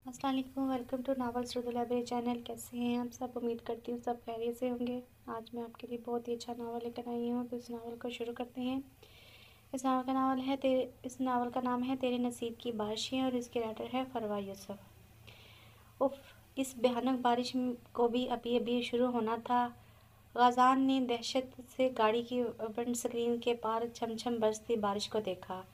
अस्सलाम वालेकुम, welcome to novel Urdu library channel. कैसे हैं आप सब? उम्मीद करती हूँ सब खैरियत से होंगे। आज मैं आपके लिए बहुत ही अच्छा नावल लेकर आई हूँ, तो इस नावल को शुरू करते हैं। इस नावल का नाम है तेरे नसीब की बारिशें और इसके राइटर है फरवा यूसुफ। उफ, इस भयानक बारिश को भी अभी अभी शुरू होना था। गाज़ान ने दहशत से गाड़ी की विंड स्क्रीन के पार छमछम बरसती बारिश को देखा।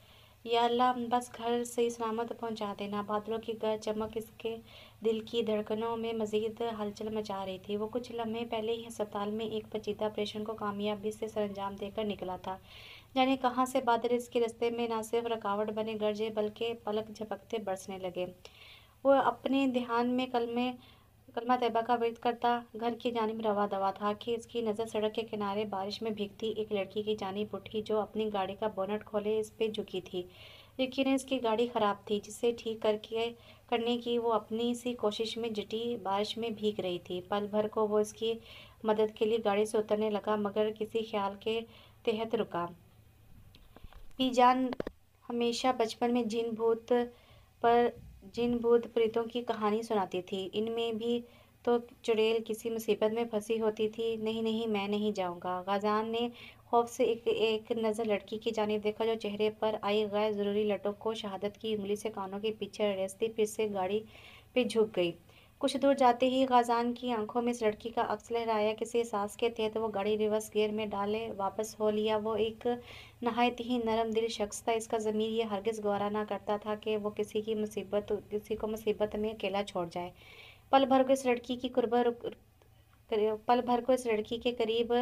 या अल्लाह, बस घर सही सलामत पहुंचा देना। बादलों की गर्ज चमक इसके दिल की धड़कनों में मजीद हलचल मचा रही थी। वो कुछ लम्हे पहले ही अस्पताल में एक पेचीदा ऑपरेशन को कामयाबी से सरंजाम देकर निकला था। जाने कहाँ से बादल इसके रास्ते में न सिर्फ रुकावट बने गरजे, बल्कि पलक झपकते बरसने लगे। वो अपने ध्यान में कलमा तैयबा का विर्द करता घर की जानिब रवा दवा था कि इसकी नज़र सड़क के किनारे बारिश में भीगती एक लड़की की जानिब उठी, जो अपनी गाड़ी का बोनट खोले इस पे झुकी थी। यकीनन इसकी गाड़ी ख़राब थी, जिसे ठीक करने की वो अपनी सी कोशिश में जुटी बारिश में भीग रही थी। पल भर को वो इसकी मदद के लिए गाड़ी से उतरने लगा, मगर किसी ख्याल के तहत रुका। बीजान हमेशा बचपन में जिन भूत प्रेतों की कहानी सुनाती थी। इनमें भी तो चुड़ैल किसी मुसीबत में फंसी होती थी। नहीं नहीं, मैं नहीं जाऊंगा। गाजान ने खौफ से एक नज़र लड़की की जानिब देखा, जो चेहरे पर आई गैर ज़रूरी लटों को शहादत की उंगली से कानों के पीछे रेसती फिर से गाड़ी पे झुक गई। कुछ दूर जाते ही गाजान की आंखों में इस लड़की का अक्स लहराया। किसी एहसास के तहत वो गाड़ी रिवर्स गियर में डाले वापस हो लिया। वो एक नहायत ही नरम दिल शख्स था। इसका ज़मीर ये हरगिज़ गवारा ना करता था कि वो किसी को मुसीबत में अकेला छोड़ जाए। पल भर को इस लड़की की पल भर को इस लड़की के करीब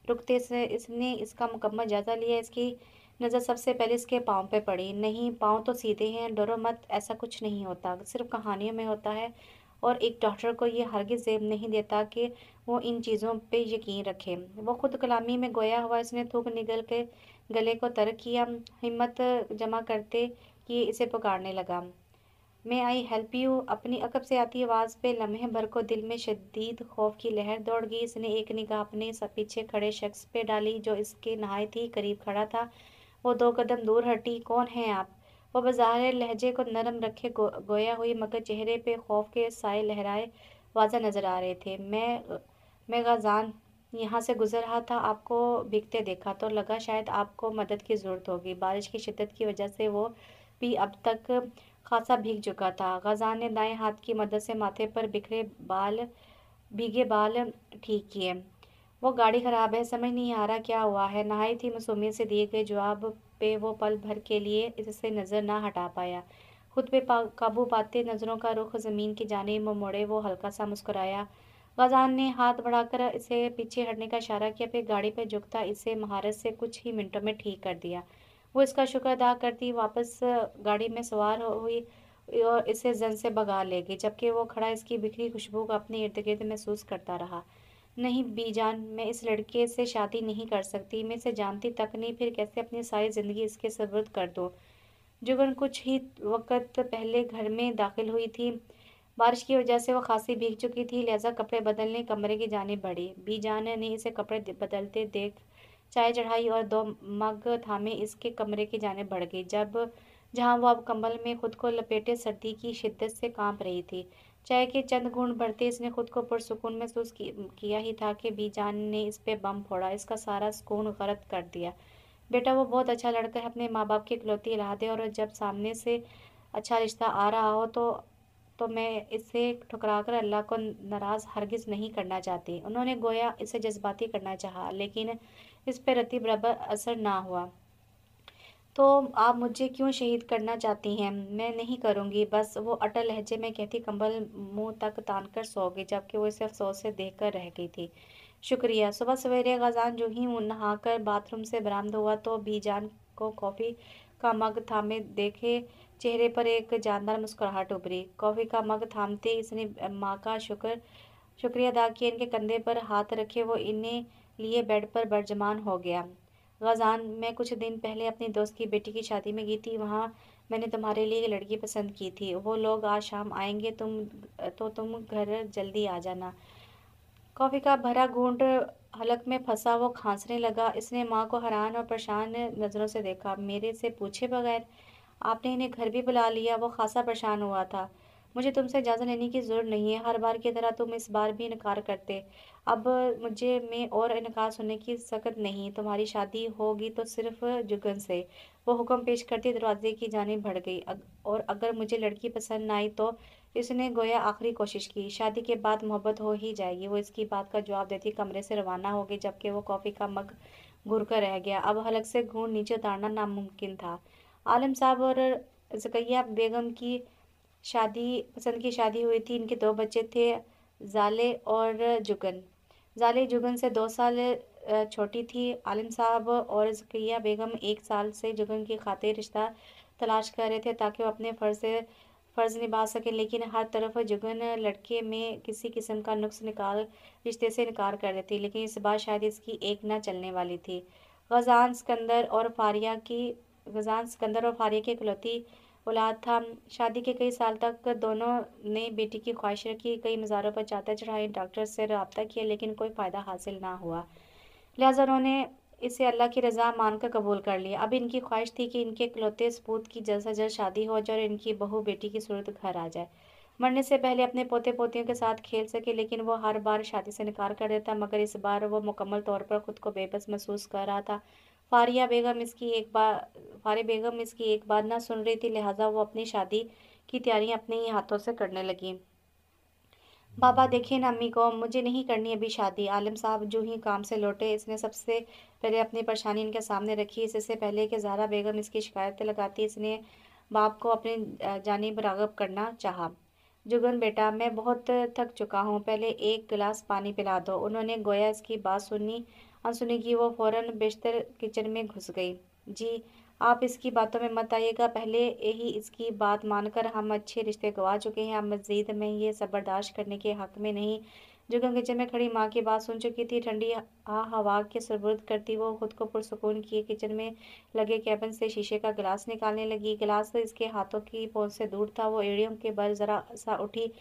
रुकते से इसने इसका मुकम्मल जायजा लिया। इसकी नज़र सबसे पहले इसके पाँव पे पड़ी। नहीं, पाँव तो सीधे हैं, डरो मत, ऐसा कुछ नहीं होता, सिर्फ कहानियों में होता है। और एक डॉक्टर को ये हरगिज़ ज़ेब नहीं देता कि वो इन चीज़ों पे यकीन रखे। वो खुद कलामी में गोया हुआ इसने थूक निगल के गले को तर किया। हिम्मत जमा करते कि इसे पुकारने लगा, मैं आई हेल्प यू। अपनी अकब से आती आवाज़ पे लम्हे भर को दिल में शदीद खौफ की लहर दौड़ गई। इसने एक निगाह अपने पीछे खड़े शख्स पे डाली, जो इसके नहायत ही करीब खड़ा था। वो 2 कदम दूर हटी। कौन हैं आप? वो बज़ाहिर लहजे को नरम रखे गोया हुई, मगर चेहरे पे खौफ के साए लहराए वाज़ा नज़र आ रहे थे। मैं गाज़ान यहाँ से गुजर रहा था, आपको भीगते देखा तो लगा शायद आपको मदद की ज़रूरत होगी। बारिश की शिद्दत की वजह से वो भी अब तक खासा भीग चुका था। गाज़ान ने दाएं हाथ की मदद से माथे पर भीगे बाल ठीक किए। वो गाड़ी खराब है, समझ नहीं आ रहा क्या हुआ है। नहायत ही मासूमियत से दिए गए जवाब पे वो पल भर के लिए इससे नज़र ना हटा पाया। खुद पे काबू पाते नज़रों का रुख ज़मीन की जानिब मोड़े वो हल्का सा मुस्कुराया। गाज़ान ने हाथ बढ़ाकर इसे पीछे हटने का इशारा किया, फिर गाड़ी पर झुकता इसे महारत से कुछ ही मिनटों में ठीक कर दिया। वो इसका शुक्र अदा करती वापस गाड़ी में सवार हुई और इसे जन से भगा ले गई, जबकि वो खड़ा इसकी बिखरी खुशबू को अपने इर्द गिर्द महसूस करता रहा। नहीं बीजान, मैं इस लड़के से शादी नहीं कर सकती। मैं इसे जानती तक नहीं, फिर कैसे अपनी सारी ज़िंदगी इसके सुपुर्द कर दूँ। जुगन कुछ ही वक़्त पहले घर में दाखिल हुई थी। बारिश की वजह से वो खासी भीग चुकी थी, लिहाजा कपड़े बदलने कमरे की जानिब बढ़ी। बीजान ने इसे कपड़े बदलते देख चाय चढ़ाई और 2 मग थामे इसके कमरे की जानिब बढ़ गई, जहाँ वो अब कंबल में खुद को लपेटे सर्दी की शिद्दत से कांप रही थी। चाय के चंद घूंट भरते इसने खुद को पुरसुकून महसूस किया ही था कि बीजान ने इस पे बम फोड़ा, इसका सारा सुकून गर्क कर दिया। बेटा, वो बहुत अच्छा लड़का है, अपने माँ बाप की इकलौती औलाद है, और जब सामने से अच्छा रिश्ता आ रहा हो तो मैं इसे ठुकराकर अल्लाह को नाराज़ हरगिज़ नहीं करना चाहती। उन्होंने गोया इसे जज्बाती करना चाहा, लेकिन इस पर रत्ती बराबर असर ना हुआ। तो आप मुझे क्यों शहीद करना चाहती हैं? मैं नहीं करूँगी। बस, वो अटल लहजे में कहती कंबल मुंह तक तानकर सो गई, जबकि वो इसे अफसोस से देख कर रह गई थी। शुक्रिया। सुबह सवेरे गाज़ान जो ही नहाकर बाथरूम से बरामद हुआ तो बीजान को कॉफ़ी का मग थामे देखे चेहरे पर एक जानदार मुस्कुराहट उभरी। कॉफ़ी का मग थामते इसने माँ का शुक्रिया अदा किया। इनके कंधे पर हाथ रखे वो इन्हें लिए बेड पर बरजमान हो गया। ग़ज़ान, मैं कुछ दिन पहले अपनी दोस्त की बेटी की शादी में गई थी। वहाँ मैंने तुम्हारे लिए एक लड़की पसंद की थी। वो लोग आज शाम आएंगे, तुम घर जल्दी आ जाना। कॉफ़ी का भरा घूंट हलक में फंसा वो खांसने लगा। इसने माँ को हैरान और परेशान नज़रों से देखा। मेरे से पूछे बगैर आपने इन्हें घर भी बुला लिया? वो खासा परेशान हुआ था। मुझे तुमसे इजाज़त लेने की ज़रूरत नहीं है, हर बार की तरह तुम इस बार भी इनकार करते। अब मुझे में और इनकार सुनने की सकत नहीं, तुम्हारी शादी होगी तो सिर्फ जुगन से। वो हुक्म पेश करती दरवाजे की जानिब बढ़ गई। और अगर मुझे लड़की पसंद न आई तो? इसने गोया आखिरी कोशिश की। शादी के बाद मोहब्बत हो ही जाएगी। वो इसकी बात का जवाब देती कमरे से रवाना हो गई, जबकि वो कॉफ़ी का मग घूर कर रह गया। अब हलक से घूर नीचे उतारना नामुमकिन था। आलिम साहब और ज़कैया बेगम की पसंद की शादी हुई थी। इनके 2 बच्चे थे, ज़ाले और जुगन। ज़ाले जुगन से 2 साल छोटी थी। आलिम साहब और ज़कैया बेगम 1 साल से जुगन की खातिर रिश्ता तलाश कर रहे थे ताकि वो अपने फ़र्ज़ निभा सकें, लेकिन हर तरफ जुगन लड़के में किसी किस्म का नुक्स निकाल रिश्ते से इनकार कर रही थी। लेकिन इस बार शायद इसकी एक न चलने वाली थी। गज़ान सिकंदर और फारिया की इकलौती औलाद था। शादी के कई साल तक दोनों ने बेटी की ख्वाहिश रखी, कई मज़ारों पर चादर चढ़ाई, डॉक्टर से रब्ता किया, लेकिन कोई फ़ायदा हासिल ना हुआ। लिहाजा उन्होंने इसे अल्लाह की रज़ा मानकर कबूल कर लिया। अब इनकी ख्वाहिश थी कि इनके इकलौते सपूत की जल्द से जल्द शादी हो जाए और इनकी बहू बेटी की सूरत घर आ जाए, मरने से पहले अपने पोते पोतियों के साथ खेल सके। लेकिन वो हर बार शादी से इनकार कर देता, मगर इस बार वो मुकम्मल तौर पर खुद को बेबस महसूस कर रहा था। फारिया बेगम इसकी एक बार फारिया बेगम इसकी एक बात ना सुन रही थी, लिहाजा वो अपनी शादी की तैयारियां अपने ही हाथों से करने लगी। बाबा देखिए ना अम्मी को, मुझे नहीं करनी अभी शादी। आलिम साहब जो ही काम से लौटे, इसने सबसे पहले अपनी परेशानी इनके सामने रखी। इससे पहले कि ज़हरा बेगम इसकी शिकायतें लगाती, इसने बाप को अपनी जानिब राग़िब करना चाहा। जुगन बेटा, मैं बहुत थक चुका हूँ, पहले एक गिलास पानी पिला दो। उन्होंने गोया इसकी बात अनसुनी की वो फ़ौरन बेशतर किचन में घुस गई। जी, आप इसकी बातों में मत आइएगा, पहले ही इसकी बात मानकर हम अच्छे रिश्ते गंवा चुके हैं, अब मज़ीद मैं ये सब बर्दाश्त करने के हक़ में नहीं। जुगन किचन में खड़ी माँ की बात सुन चुकी थी। ठंडी हवा के सुरबुर्द करती वो खुद को पुरसुकून किए किचन में लगे कैबिन से शीशे का गिलास निकालने लगी। गिलास इसके हाथों की पहुँच से दूर था। वो एड़ियों के बल ज़रा सा उठी,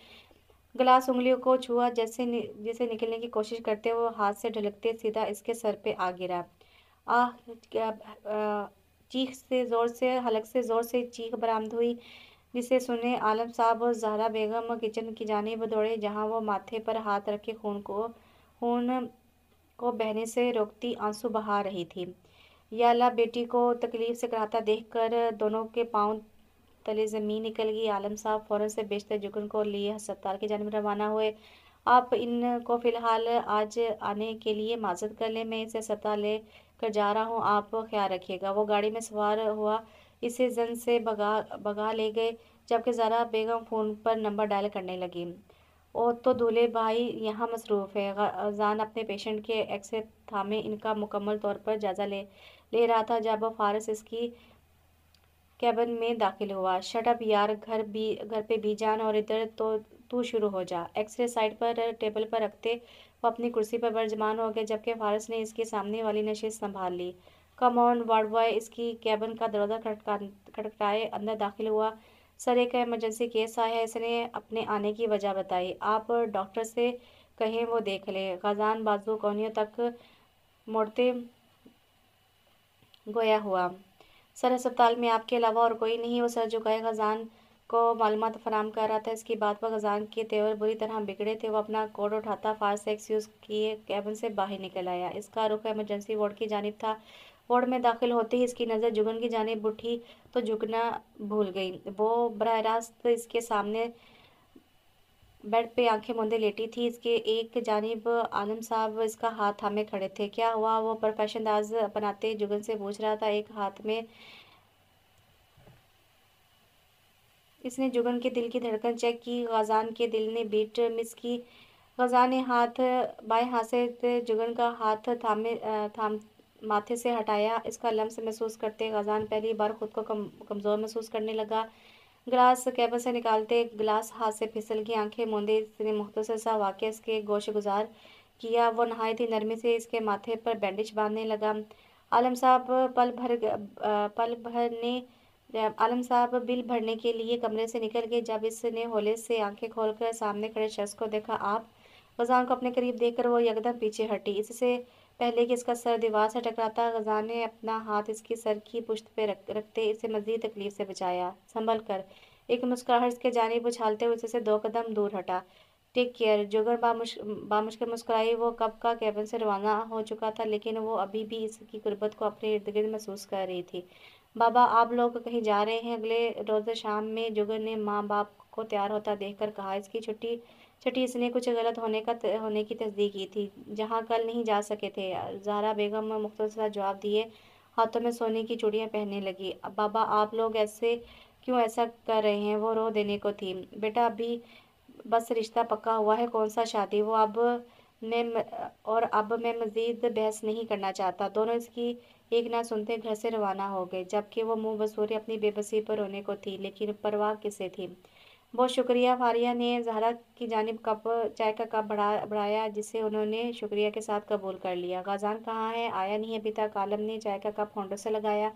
गिलास उंगलियों को छुआ, जैसे निकलने की कोशिश करते वो हाथ से ढलकते सीधा इसके सर पे आ गिरा। आह! हलक से ज़ोर से चीख बरामद हुई, जिसे सुने आलम साहब और ज़हरा बेगम किचन की जानिब दौड़े, जहाँ वो माथे पर हाथ रखे खून को बहने से रोकती आंसू बहा रही थी। या अल्लाह, बेटी को तकलीफ से कराहता देखकर दोनों के पांव तले ज़मीन निकल गई। आलम साहब फ़ौरन से बेशतर जुगन को लिए अस्पताल की जानिब रवाना हुए। आप इनको फ़िलहाल आज आने के लिए माज़रत कर लें, मैं इसे अस्पताल ले कर जा रहा हूँ, आप ख्याल रखिएगा। वो गाड़ी में सवार हुआ, इसे जन से भगा ले गए, जबकि ज़हरा बेगम फ़ोन पर नंबर डायल करने लगी। और तो दूल्हे भाई यहाँ मसरूफ़ है। अजान अपने पेशेंट के एक्सरे थामे इनका मुकम्मल तौर पर जायज़ा ले रहा था, जब फारिस इसकी कैबिन में दाखिल हुआ। शट अप यार, घर पे भी जान, और इधर तो तू शुरू हो जा। एक्सरे साइड पर टेबल पर रखते वो अपनी कुर्सी पर बरजमान हो गए, जबकि फारिस ने इसके सामने वाली नशिस्त संभाल ली। कम ऑन वार्ड बॉय इसकी कैबिन का दरवाज़ा खटखटाए अंदर दाखिल हुआ। सर, एक इमरजेंसी केस आया है, इसने अपने आने की वजह बताई। आप डॉक्टर से कहें वो देख ले। गजान बाजू कोहनियों तक मोड़ते गोया हुआ। सर, अस्पताल में आपके अलावा और कोई नहीं? वो सर झुकाए गजान को मालूमात फराहम कर रहा था। इसकी बात पर गजान के तेवर बुरी तरह बिगड़े थे। वो अपना कोट उठाता फास्ट से एक्सक्यूज किए कैबिन से बाहर निकल आया। इसका रुख इमरजेंसी वार्ड की जानिब था। वार्ड में दाखिल होते ही इसकी नज़र जुगन की जानिब उठी तो झुकना भूल गई। वो बराह रास्त इसके सामने बेड पे आंखें मूंदे लेटी थी। इसके एक जानिब आलम साहब इसका हाथ थामे खड़े थे। क्या हुआ? वो प्रोफेशन दाज बनाते जुगन से पूछ रहा था। एक हाथ में इसने जुगन के दिल की धड़कन चेक की। गजान के दिल ने बीट मिस की। गजान ने बाएं हाथ से जुगन का हाथ थाम माथे से हटाया। इसका लम्स महसूस करते गजान पहली बार खुद को कमज़ोर महसूस करने लगा। गिलास कैबिन से निकालते गिलास हाथ से फिसल गई। आंखें मूंदे इसने मुख्तसर सा वाक़या इसके गोश गुजार किया। वो नहायत ही नरमी से इसके माथे पर बैंडेज बांधने लगा। आलम साहब बिल भरने के लिए कमरे से निकल गए। जब इसने होले से आंखें खोलकर सामने खड़े शख्स को देखा, आप गजान को अपने करीब देखकर वो यकदम पीछे हटी, इससे पहले कि इसका सर दीवार से टकराता। गजान ने अपना हाथ इसकी सर की पुश्त पे रखते इसे मजीद तकलीफ से बचाया। संभल कर, एक मुस्कुराहट की जानिब उछालते हुए उससे 2 कदम दूर हटा। Take care. जुगन बामुश्किल मुस्कुराई। वो कब का केबिन से रवाना हो चुका था, लेकिन वो अभी भी इसकी गुर्बत को अपने इर्द गिर्द महसूस कर रही थी। बाबा, आप लोग कहीं जा रहे हैं? अगले रोज शाम में जुगन ने माँ बाप को तैयार होता देखकर कहा। इसकी छठी इसने कुछ गलत होने की तस्दीक की थी। जहाँ कल नहीं जा सके थे। ज़हरा बेगम मुख्तसर सा जवाब दिए, हाथों में सोने की चूड़ियाँ पहनने लगी। बाबा, आप लोग ऐसा कर रहे हैं? वो रो देने को थी। बेटा, अभी बस रिश्ता पक्का हुआ है, कौन सा शादी। वो अब मैं मजीद बहस नहीं करना चाहता। दोनों इसकी एक ना सुनते घर से रवाना हो गए, जबकि वो मुंह बसूरे अपनी बेबसी पर रोने को थी, लेकिन परवाह किसे थी। बहुत शुक्रिया। फारिया ने ज़हरा की जानिब चाय का कप बढ़ाया, जिसे उन्होंने शुक्रिया के साथ कबूल कर लिया। गाज़ान कहाँ है? आया नहीं अभी तक। आलम ने चाय का कप होंठों से लगाया।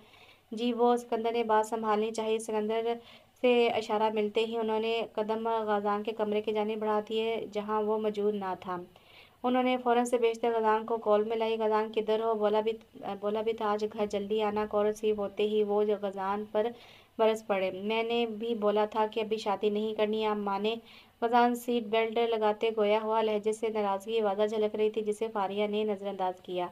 जी वो, सिकंदर ने बात संभालनी चाहिए। सिकंदर से इशारा मिलते ही उन्होंने कदम गाज़ान के कमरे की जानिब बढ़ा दिए, जहाँ वो मौजूद ना था। उन्होंने फ़ौरन से बेशतर गाज़ान को कॉल मिलाई। गाज़ान किधर हो? बोला भी था आज घर जल्दी आना। कॉल रिसीव होते ही वो गाज़ान पर बरस पड़े। मैंने भी बोला था कि अभी शादी नहीं करनी, आप माने? गाज़ान सीट बेल्ट लगाते गोया हुआ लहजे से नाराज़गी वाज़ा झलक रही थी, जिसे फारिया ने नज़रअंदाज किया।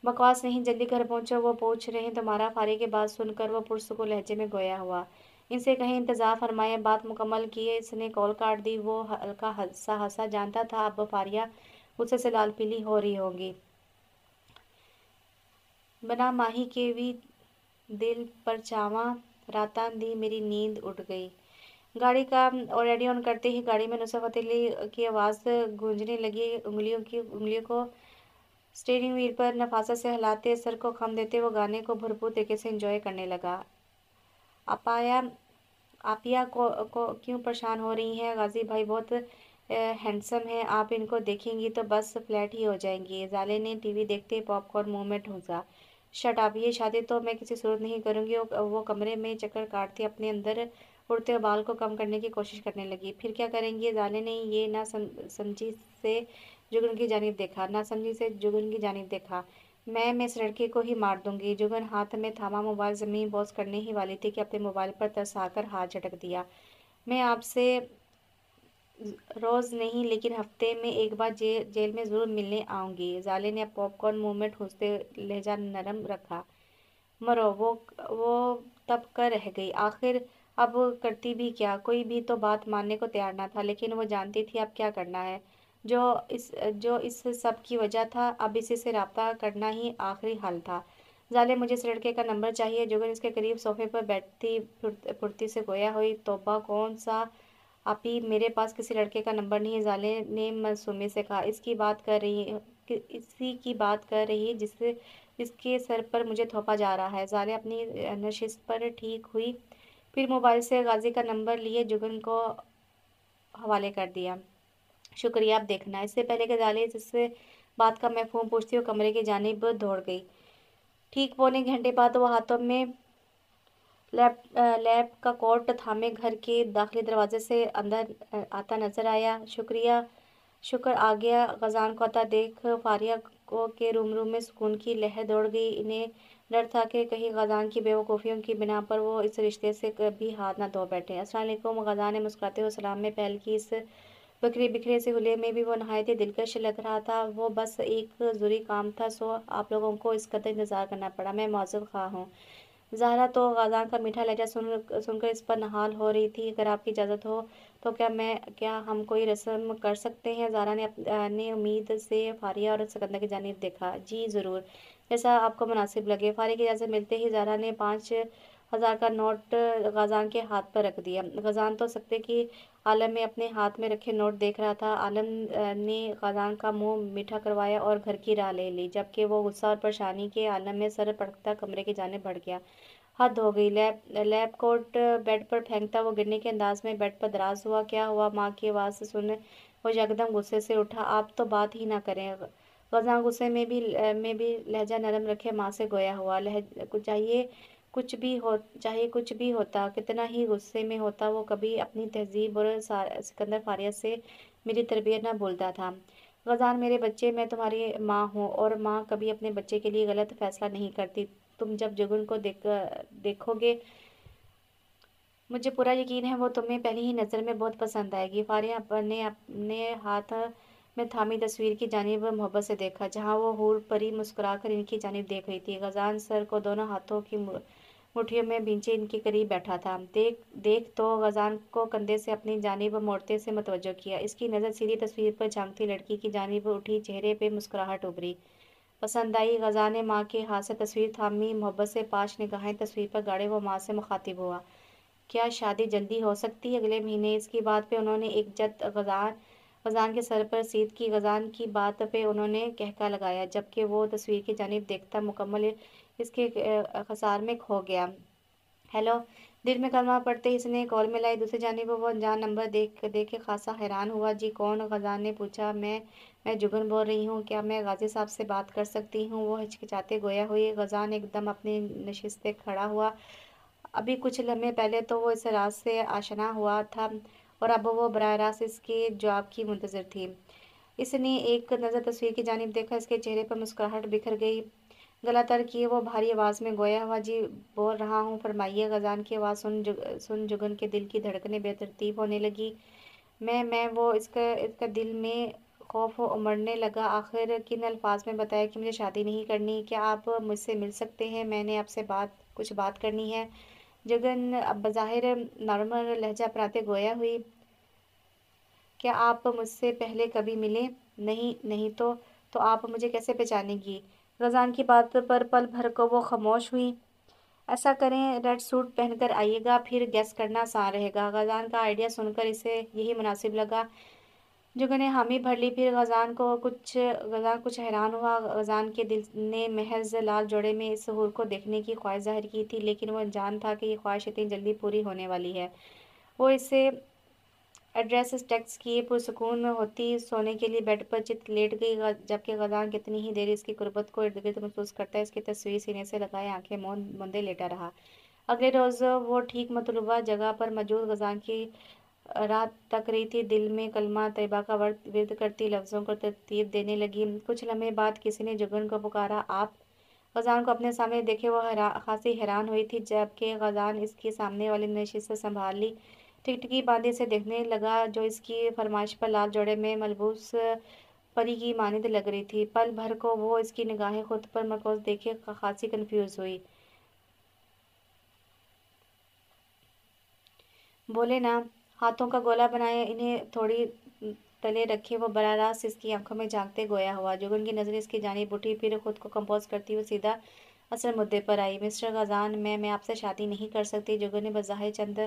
बकवास नहीं, जल्दी घर पहुंचो, वो पूछ रहे हैं तुम्हारा। फारिया की बात सुनकर वो पुरसुकून लहजे में गोया हुआ। इनसे कहीं इंतजार फरमाए। बात मुकम्मल किए इसने कॉल काट दी। वो हल्का सा हंसा, जानता था अब फारिया गुस्से से लाल पीली हो रही होगी। बिना माही के भी दिल पर छावा रातां दी मेरी नींद उड़ गई। गाड़ी का रेडियो ऑन करते ही गाड़ी में नुसरत फतेह अली की आवाज़ गूंजने लगी। उंगलियों को स्टीयरिंग व्हील पर नफासत से हिलाते, सर को खम देते वो गाने को भरपूर तरीके से एंजॉय करने लगा। आपिया को क्यों परेशान हो रही हैं? गाजी भाई बहुत हैंडसम है, आप इनको देखेंगी तो बस फ्लैट ही हो जाएंगी। जाले ने टीवी देखते पॉपकॉर्न मुंह में ठूंसा। शट अप, ये शादी तो मैं किसी सूरत नहीं करूंगी। वो कमरे में चक्कर काटती अपने अंदर उड़ते बाल को कम करने की कोशिश करने लगी। फिर क्या करेंगी? जाले ने ये ना समझी से जुगन की जानिब देखा। ना समझी से जुगन की जानिब देखा। मैं इस लड़के को ही मार दूंगी। जुगन हाथ में थामा मोबाइल ज़मीन बॉस करने ही वाली थी कि अपने मोबाइल पर तरस आकर हाथ झटक दिया। मैं आपसे रोज़ नहीं, लेकिन हफ्ते में एक बार जेल में ज़रूर मिलने आऊँगी। जाले ने पॉपकॉर्न मुंह में ठूंसते लहजा नरम रखा। मरो, वो तब कर रह गई। आखिर अब करती भी क्या? कोई भी तो बात मानने को तैयार ना था, लेकिन वो जानती थी अब क्या करना है। जो इस सब की वजह था, अब इसी से राब्ता करना ही आखिरी हल था। जाले, मुझे इस लड़के का नंबर चाहिए। जुगन इसके करीब सोफे पर बैठती फुर्ती से गोया हुई। तौबा, कौन सा? आपी, मेरे पास किसी लड़के का नंबर नहीं है। जाले ने मासूमी से कहा। इसी की बात कर रही है जिससे इसके सर पर मुझे थोपा जा रहा है। जाले अपनी नशिस्त पर ठीक हुई, फिर मोबाइल से गाजी का नंबर लिए जुगन को हवाले कर दिया। शुक्रिया, आप देखना। इससे पहले कि जाले जिससे बात का मफहूम पूछती वो कमरे की जानिब दौड़ गई। ठीक पौने घंटे बाद वो हाथों में लैब का कोट थामे घर के दाखिली दरवाजे से अंदर आता नजर आया। शुक्र आ गया। गजान को आता देख फारिया को के रूम में सुकून की लहर दौड़ गई। इन्हें डर था कि कहीं गजान की बेवकूफ़ियों की बिना पर वो इस रिश्ते से कभी हाथ ना धो बैठे। अस्सलाम वालेकुम। गजान ने मुस्कुराते हुए सलाम में पहल की। इस बिखरे से हुले में भी वो नहायत ही दिलकश लग रहा था। वो बस एक ज़रूरी काम था, सो आप लोगों को इस कदर इंतज़ार करना पड़ा। मैं मौजूद खा हूँ। ज़हरा तो गाज़ान का मीठा लहजा सुनकर इस पर नहाल हो रही थी। अगर आपकी इजाज़त हो तो क्या हम कोई रस्म कर सकते हैं? ज़हरा ने उम्मीद से फारिया और सिकंदर की जानिब देखा। जी ज़रूर, जैसा आपको मुनासिब लगे। फारिया की इजाज़त मिलते ही ज़हरा ने 5,000 का नोट गाज़ान के हाथ पर रख दिया। गाज़ान तो सकते कि आलम में अपने हाथ में रखे नोट देख रहा था। आलम ने गाज़ान का मुंह मीठा करवाया और घर की राह ले ली, जबकि वो गुस्सा और परेशानी के आलम में सर पटकता कमरे की जानिब बढ़ गया। हद हो गई। लैब कोट बेड पर फेंकता वो गिरने के अंदाज में बेड पर दराज हुआ। क्या हुआ? माँ की आवाज़ से सुन वो यकदम गुस्से से उठा। आप तो बात ही ना करें। गज़ान गुस्से में भी लहजा नरम रखे माँ से गोया हुआ। चाहे कुछ भी होता, कितना ही गुस्से में होता, वो कभी अपनी तहजीब और सिकंदर फारिया से मेरी तरबियत ना भूलता था। गज़ान, मेरे बच्चे, मैं तुम्हारी माँ हूँ और माँ कभी अपने बच्चे के लिए गलत फैसला नहीं करती। तुम जब जुगन को देखोगे मुझे पूरा यकीन है वो तुम्हें पहली ही नज़र में बहुत पसंद आएगी। फारिया ने अपने हाथ में थामी तस्वीर की जानिब मोहब्बत से देखा, जहाँ वो हूर परी मुस्कुराकर इनकी जानिब देख रही थी। गजान सर को दोनों हाथों की मुट्ठियों में भींचे इनके करीब बैठा था। देख देख तो गजान को कंधे से अपनी जानिब मोड़ते से मतवज्जो किया। इसकी नज़र सीधी तस्वीर पर झांकती लड़की की जानिब उठी, चेहरे पे मुस्कुराहट उभरी। पसंद आई। गजान ने माँ के हाथ से तस्वीर थामी, मोहब्बत से पाश निगाहें तस्वीर पर गाड़े वो माँ से मुखातिब हुआ। क्या शादी जल्दी हो सकती है अगले महीने? इसकी बात पे उन्होंने एक जत गजान के सर पर सीध की। गजान की बात पे उन्होंने कहका लगाया, जबकि वो तस्वीर की जानिब देखता मुकम्मल इसके खसार में खो गया। हेलो। दिल में कलमा पढ़ते ही इसने कॉल मिलाई। दूसरी जानिब वो अनजान नंबर देख देख के खासा हैरान हुआ। जी कौन? गजान ने पूछा। मैं जुगन बोल रही हूँ। क्या मैं गाजी साहब से बात कर सकती हूँ? वो हिचकिचाते गोया हुई। गजान एकदम अपनी नशिस्त से खड़ा हुआ। अभी कुछ लम्हे पहले तो वो इस राज से आशना हुआ था और अब वो बराह रास्त इसके जवाब की मुंतजर थी। इसने एक नज़र तस्वीर की जानिब देखा। इसके चेहरे पर मुस्कुराहट बिखर गई। गला तर किए वो भारी आवाज़ में गोया हुआ, जी बोल रहा हूँ, फरमाइए। गजान की आवाज़ सुन जुगन के दिल की धड़कनें बेतरतीब होने लगी। मैं वो इसका इसका दिल में खौफ उमड़ने लगा। आखिर किन अल्फाज में बताया कि मुझे शादी नहीं करनी? क्या आप मुझसे मिल सकते हैं? मैंने आपसे कुछ बात करनी है। जगन अब बज़ाहिर नॉर्मल लहजा अपनाते गोया हुई। क्या आप मुझसे पहले कभी मिले? नहीं नहीं तो आप मुझे कैसे पहचानेंगी? गजान की बात पर पल भर को वो खामोश हुई। ऐसा करें, रेड सूट पहनकर आइएगा, फिर गेस करना आसान रहेगा। गजान का आइडिया सुनकर इसे यही मुनासिब लगा। जुगन ने हामी भर ली। फिर गजान कुछ हैरान हुआ। गजान के दिल ने महज लाल जोड़े में इस हूर को देखने की ख्वाहिश जाहिर की थी, लेकिन वो अनजान था कि ये ख्वाहिश इतनी जल्दी पूरी होने वाली है। वो इसे एड्रेस टेक्स्ट किए पुरसुकून होती सोने के लिए बेड पर चित लेट गई, जबकि गजान कितनी ही देर इसकी कुर्बत को इर्द गिर्द महसूस करता है, इसकी तस्वीर सीने से लगाए आंखें मूंदे लेटा रहा। अगले रोज़ वो ठीक मतलूबा जगह पर मौजूद गजान की रात तक रही थी। दिल में कलमा तैयबा का विर्द करती लफ्ज़ों को तरतीब देने लगी। कुछ लम्हे बाद किसी ने जुगन को पुकारा। आप? गजान को अपने सामने देखे वो खासी हैरान हुई थी, जबकि गजान इसके सामने वाली नशिस्त से संभाल ली टिकटिकी बांधे से देखने लगा, जो इसकी फरमाइश पर लाल जोड़े में मलबूस परी की मानिंद लग रही थी। पल भर को वो इसकी निगाहें खुद पर मरकूज देखे खासी कन्फ्यूज हुई। बोले ना। हाथों का गोला बनाए इन्हें थोड़ी तले रखे वो बराह रास्त इसकी आंखों में झांकते गोया हुआ। जुगन की नज़र इसकी जानिब उठी, फिर खुद को कंपोज करती हुई सीधा असल मुद्दे पर आई। मिस्टर गजान, मैं आपसे शादी नहीं कर सकती। जुगन ने बज़ाहिर चंद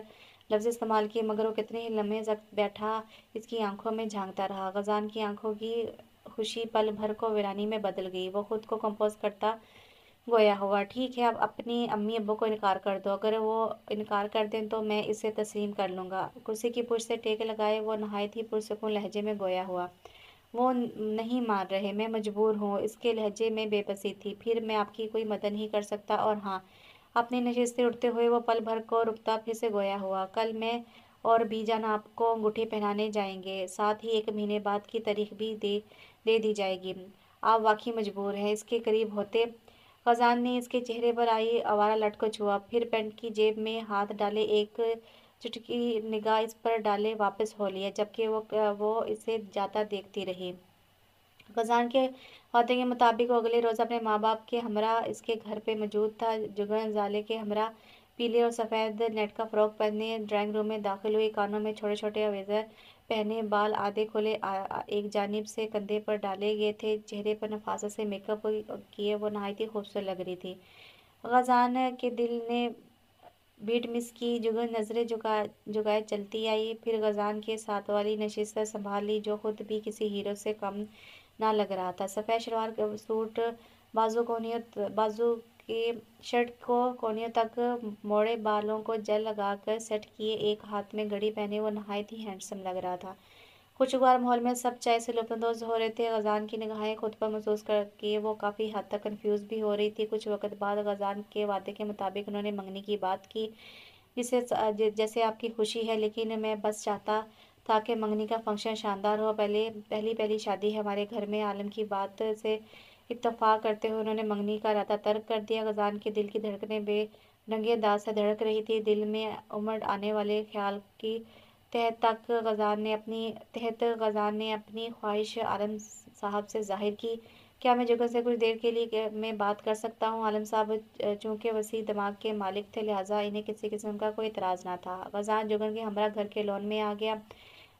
लफ्ज़ इस्तेमाल किए, मगर वो कितने ही लम्हे तक बैठा इसकी आंखों में झांकता रहा। गजान की आंखों की खुशी पल भर को वीरानी में बदल गई। वो खुद को कंपोज करता गोया हुआ। ठीक है, अब अपनी अम्मी अब्बू को इनकार कर दो। अगर वो इनकार कर दें तो मैं इसे तस्लीम कर लूँगा। कुर्सी की पुष्ट से टेक लगाए वो नहायत ही पुरसुकून लहजे में गोया हुआ। वो नहीं मान रहे, मैं मजबूर हूँ। इसके लहजे में बेबसी थी। फिर मैं आपकी कोई मदद नहीं कर सकता। और हाँ, अपनी नशिस्त से उठते हुए वो पल भर को रुकता फिर से गोया हुआ। कल मैं और बीजान आपको अंगूठी पहनाने जाएंगे, साथ ही 1 महीने बाद की तारीख भी दे दी जाएगी। आप वाकई मजबूर हैं? इसके करीब होते खजान ने इसके चेहरे पर आई आवारा लट को छुआ, फिर पैंट की जेब में हाथ डाले एक चुटकी निगाह इस पर डाले वापस हो लिया, जबकि वो इसे जाता देखती रही। खजान के वादे के मुताबिक वो अगले रोज़ अपने माँ बाप के हमरा इसके घर पे मौजूद था। जुगन जाले के हमरा पीले और सफ़ेद नेट का फ़्रॉक पहने ड्राइंग रूम में दाखिल हुई। कानों में छोटे छोटे अवेज़र पहने, बाल आधे खुले एक जानिब से कंधे पर डाले गए थे। चेहरे पर नफासत से मेकअप किए वो नहायत ही खूबसूरत लग रही थी। गजान के दिल ने बीट मिस की। जुगन नज़रें झुकाए चलती आई, फिर गजान के साथ वाली नशिस्त संभाल ली, जो खुद भी किसी हीरो से कम ना लग रहा था। सफ़ेद शलवार सूट, बाजू के शर्ट को कोहनियों तक मोड़े, बालों को जेल लगाकर सेट किए, एक हाथ में घड़ी पहने वो नहायत ही हैंडसम लग रहा था। खुशगवार माहौल में सब चाय से लुत्फ़अंदोज़ हो रहे थे। गजान की निगाहें खुद पर महसूस करके वो काफ़ी हद तक कन्फ्यूज़ भी हो रही थी। कुछ वक़्त बाद गजान के वादे के मुताबिक उन्होंने मंगनी की बात की, जैसे आपकी खुशी है, लेकिन मैं बस चाहता था कि मंगनी का फंक्शन शानदार हो। पहली शादी है हमारे घर में। आलम की बात से इत्तफ़ाक़ करते हुए उन्होंने मंगनी का इरादा तर्क कर दिया। गजान के दिल की धड़कनें रंगे अंदाज से धड़क रही थी। दिल में उमड़ आने वाले ख्याल की गजान ने अपनी ख्वाहिश आलम साहब से जाहिर की। क्या मैं जुगन से कुछ देर के लिए मैं बात कर सकता हूँ? आलम साहब चूंकि वसी दिमाग के मालिक थे, लिहाजा इन्हें किसी किस्म का कोई इतराज़ न था। गजान जुगन के हमरा घर के लॉन में आ गया।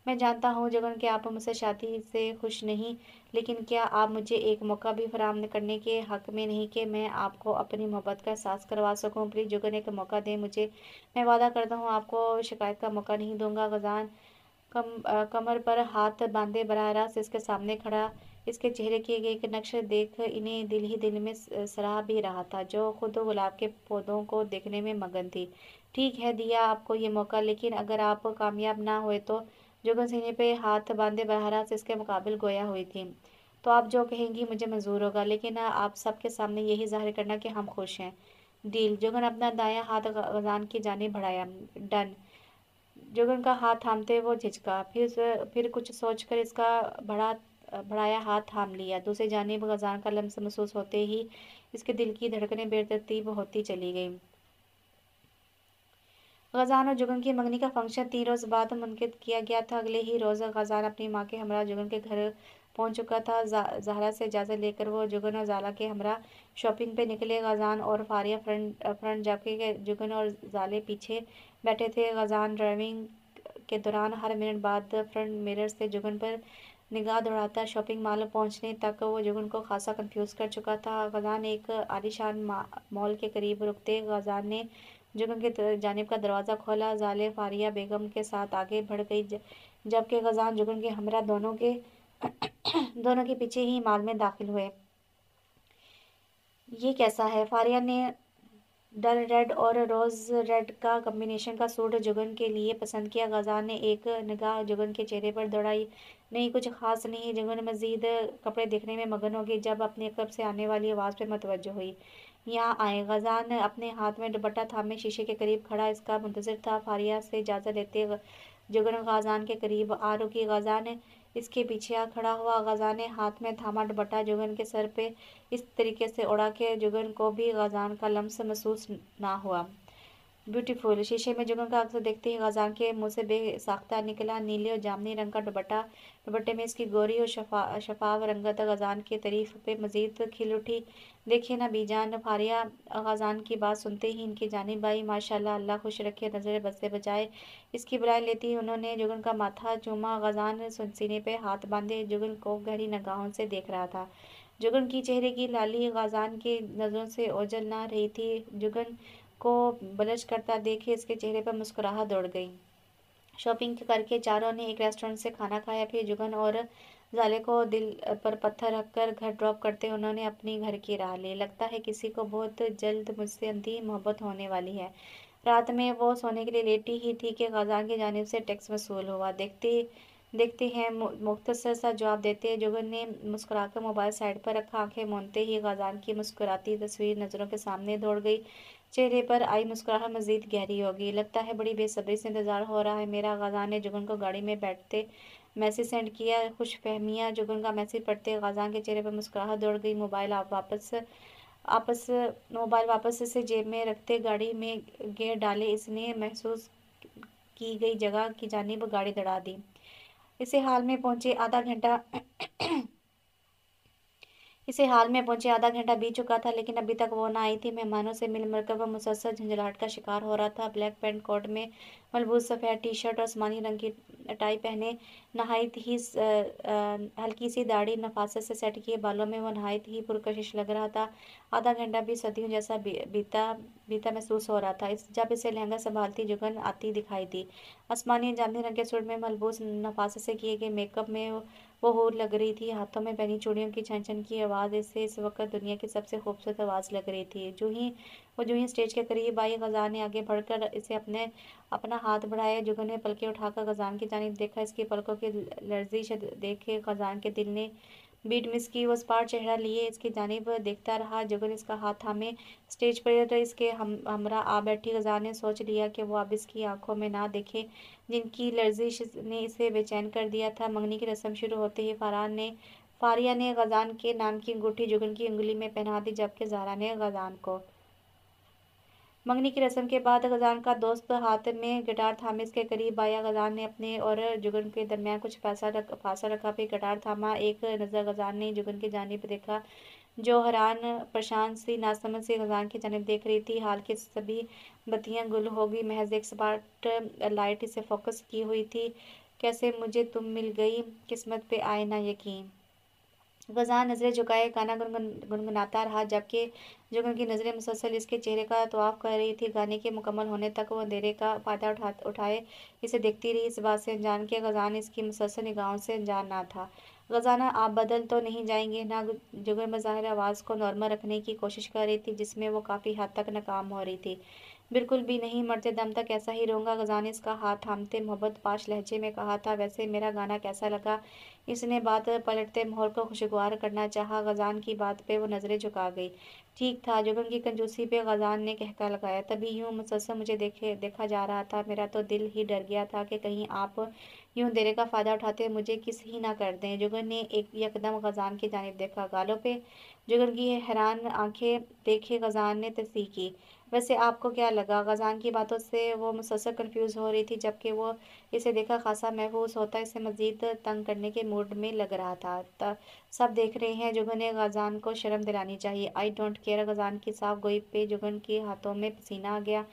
मैं जानता हूँ जुगन कि आप मुझसे शादी से खुश नहीं, लेकिन क्या आप मुझे एक मौका भी फराहम करने के हक में नहीं कि मैं आपको अपनी मोहब्बत का एहसास करवा सकूँ? प्लीज़ जुगन, एक मौका दें मुझे। मैं वादा करता हूँ आपको शिकायत का मौका नहीं दूंगा। गजान कमर पर हाथ बांधे बरह रास्त इसके सामने खड़ा, इसके चेहरे की एक नक्श देख इन्हें दिल ही दिल में सराह भी रहा था, जो खुद गुलाब के पौधों को देखने में मगन थी। ठीक है, दिया आपको ये मौका, लेकिन अगर आप कामयाब ना हुए तो? जुगन सीने पे हाथ बांधे बरहरा से इसके मुकाबिल गोया हुई थी। तो आप जो कहेंगी मुझे मंजूर होगा, लेकिन आप सबके सामने यही जाहिर करना कि हम खुश हैं। डील। जुगन अपना दायां हाथ गजान की जानिब बढ़ाया। डन। जुगन का हाथ थामते वो झिझका, फिर कुछ सोचकर इसका बढ़ाया हाथ थाम लिया। दूसरी जानिब गजान का लम्स महसूस होते ही इसके दिल की धड़कनें बेतरतीब होती चली गईं। गजान और जुगन की मंगनी का फंक्शन 3 रोज बाद मुनक़िद किया गया था। अगले ही रोज गजान अपनी माँ के हमरा जुगन के घर पहुंच चुका था। ज़हरा से इजाज़त लेकर वो जुगन और ज़ाला के हमरा शॉपिंग पे निकले। गजान और फारिया फ्रंट जबकि जुगन और ज़ाले पीछे बैठे थे। गजान ड्राइविंग के दौरान हर मिनट बाद फ्रंट मिरर से जुगन पर निगाह दौड़ाता। शॉपिंग मॉल पहुंचने तक वो जुगन को खासा कंफ्यूज कर चुका था। गजान एक आलीशान मॉल के करीब रुकते गजान ने जुगन की जानिब का दरवाज़ा खोला। ज़ाले फारिया बेगम के साथ आगे बढ़ गई, जबकि गजान जुगन के हमरा दोनों के पीछे ही मॉल में दाखिल हुए। ये कैसा है? फारिया ने डल रेड और रोज रेड का कॉम्बिनेशन का सूट जुगन के लिए पसंद किया। गजान ने एक निगाह जुगन के चेहरे पर दौड़ाई। नहीं, कुछ खास नहीं। जुगन मजीद कपड़े देखने में मगन हो गई जब अपनी तरफ से आने वाली आवाज़ पर मतवज्जो हुई। यहाँ आए। गजान अपने हाथ में दुपट्टा थामे शीशे के करीब खड़ा इसका मुंतज़िर था। फारिया से इजाज़त लेते जुगन गजान के करीब आ रुकी। गजान इसके पीछे आ खड़ा हुआ। गजान ने हाथ में थामा दुपट्टा जुगन के सर पे इस तरीके से उड़ा के जुगन को भी गजान का लम्स महसूस ना हुआ। ब्यूटीफुल। शीशे में जुगन का अक्स देखते ही गजान के मुंह से बेसाख्ता निकला। नीले और जामनी रंग का दुपट्टे में इसकी गोरी और शफाफ रंगत गजान की तारीफ पे मजीद खिल उठी। देखिए ना बीजान। फारिया गजान की बात सुनते ही इनकी जानिब आई। माशाल्लाह, अल्लाह खुश रखे। नजर बद से बजाए इसकी बुराई लेती ही उन्होंने जुगन का माथा चूमा। गजान सीने पे हाथ बांधे जुगन को गहरी निगाहों से देख रहा था। जुगन की चेहरे की लाली गजान की नज़रों से ओझल ना रही थी। जुगन को बलश करता देखे इसके चेहरे पर मुस्कुराहट दौड़ गई। शॉपिंग करके चारों ने एक रेस्टोरेंट से खाना खाया। फिर जुगन और ज़ाले को दिल पर पत्थर रखकर घर ड्रॉप करते उन्होंने अपनी घर की राह ली। लगता है किसी को बहुत जल्द मुझसे अंधी मोहब्बत होने वाली है। रात में वो सोने के लिए लेटी ही थी कि गजान की जानिब से टैक्स वसूल हुआ। देखते हैं, मुख्तसर सा जवाब देते जुगन ने मुस्कुराकर मोबाइल साइड पर रखा। आंखें मूंदते ही गजान की मुस्कुराती तस्वीर नज़रों के सामने दौड़ गई। चेहरे पर आई मुस्कुराहट मजीद गहरी हो गई। लगता है बड़ी बेसब्री से इंतजार हो रहा है मेरा। गजान ने जुगन को गाड़ी में बैठते मैसेज सेंड किया। खुश फहमिया। जुगन का मैसेज पढ़ते गजान के चेहरे पर मुस्कुराहट दौड़ गई। मोबाइल वापस से जेब में रखते गाड़ी में गियर डाले। इसने महसूस की गई जगह की जानिब गाड़ी दौड़ा दी। इसे हाल में पहुंचे आधा घंटा बीत चुका था, लेकिन अभी तक वो ना आई थी। मेहमानों से मिलकर वह मुसलसल झंझलाहट का शिकार हो रहा था। ब्लैक पैंट कोट में मलबूस सफ़ेद टी शर्ट और आसमानी रंग की टाई पहने, नहायत ही हल्की सी दाढ़ी नफासत से सेट किए बालों में वो नहायत ही पुरकशिश लग रहा था। आधा घंटा भी सदियों जैसा बीता महसूस हो रहा था जब इसे लहंगा संभालती जुगन आती दिखाई दी। आसमानी जामुनी रंग के सूट में मलबूस नफासत से किए गए मेकअप में वो हूर लग रही थी। हाथों में पहनी चूड़ियों की छन छन की आवाज़ इसे इस वक्त दुनिया की सबसे खूबसूरत आवाज़ लग रही थी। जो ही स्टेज के करीब आई, गजान ने आगे बढ़कर इसे अपना हाथ बढ़ाया। जुगन ने पलकें उठाकर गजान की जानिब देखा। इसकी पलकों की लर्जिश देख के गजान के दिल ने बीट मिस की। वो स्पाट चेहरा लिए इसकी जानिब देखता रहा। जुगन इसका हाथ थामे स्टेज पर इसके हमरा आ बैठी। गजान ने सोच लिया कि वो अब इसकी आंखों में ना देखे जिनकी लर्जिश ने इसे बेचैन कर दिया था। मंगनी की रस्म शुरू होते ही फारिया ने गजान के नाम की अंगूठी जुगन की उंगली में पहना दी, जबकि ज़ारा ने गजान को मंगनी की रस्म के बाद गजान का दोस्त हाथ में गिटार थामे इसके करीब आया। गजान ने अपने और जुगन के दरमियान कुछ फासला रखा, फिर गिटार थामा। एक नज़र गजान ने जुगन की जानिब देखा, जो हैरान परेशान सी नासमझ सी गजान की जानिब देख रही थी। हाल की सभी बत्तियां गुल हो गई, महज एक स्पॉट लाइट इसे फोकस की हुई थी। कैसे मुझे तुम मिल गई, किस्मत पे आए ना यकीन। गजान नजरें झुकाए गाना गुनगुनाता रहा, जबकि जुगन की नजरें मुसलसल इसके चेहरे का तवाफ कर रही थी। गाने के मुकम्मल होने तक वो अंधेरे का फायदा उठाए इसे देखती रही, इस बात से अनजान कि गजान इसकी मुसलसल निगाहों से अनजान ना था। गजाना, आप बदल तो नहीं जाएंगे ना? जुगन बज़ाहिर आवाज़ को नॉर्मल रखने की कोशिश कर रही थी, जिसमें वो काफ़ी हद तक नाकाम हो रही थी। बिल्कुल भी नहीं, मरते दम तक ऐसा ही रहूँगा। गजान ने इसका हाथ थामते मोहब्बत पाश लहजे में कहा था। वैसे मेरा गाना कैसा लगा? इसने बात पलटते माहौल को खुशगवार करना चाहा। गजान की बात पे वो नजरें झुका गई। ठीक था। जुगन की कंजूसी पे गजान ने कहका लगाया। तभी यूं मुसलसल मुझे देखा जा रहा था, मेरा तो दिल ही डर गया था कि कहीं आप यूं अंधेरे का फायदा उठाते मुझे किस ही ना कर दें। जुगन ने एक यकदम गजान की जानिब देखा। गालों पे जुगन की हैरान आंखें देखे गजान ने तस्दीक की। वैसे आपको क्या लगा? गजान की बातों से वो मुसलसल कंफ्यूज हो रही थी, जबकि वो इसे देखा खासा महफूज होता इसे मजीद तंग करने के मूड में लग रहा था। सब देख रहे हैं, जुगन ने गजान को शर्म दिलानी चाहिए। I don't care. गजान की साफ गोई पे जुगन के हाथों में पसीना आ गया।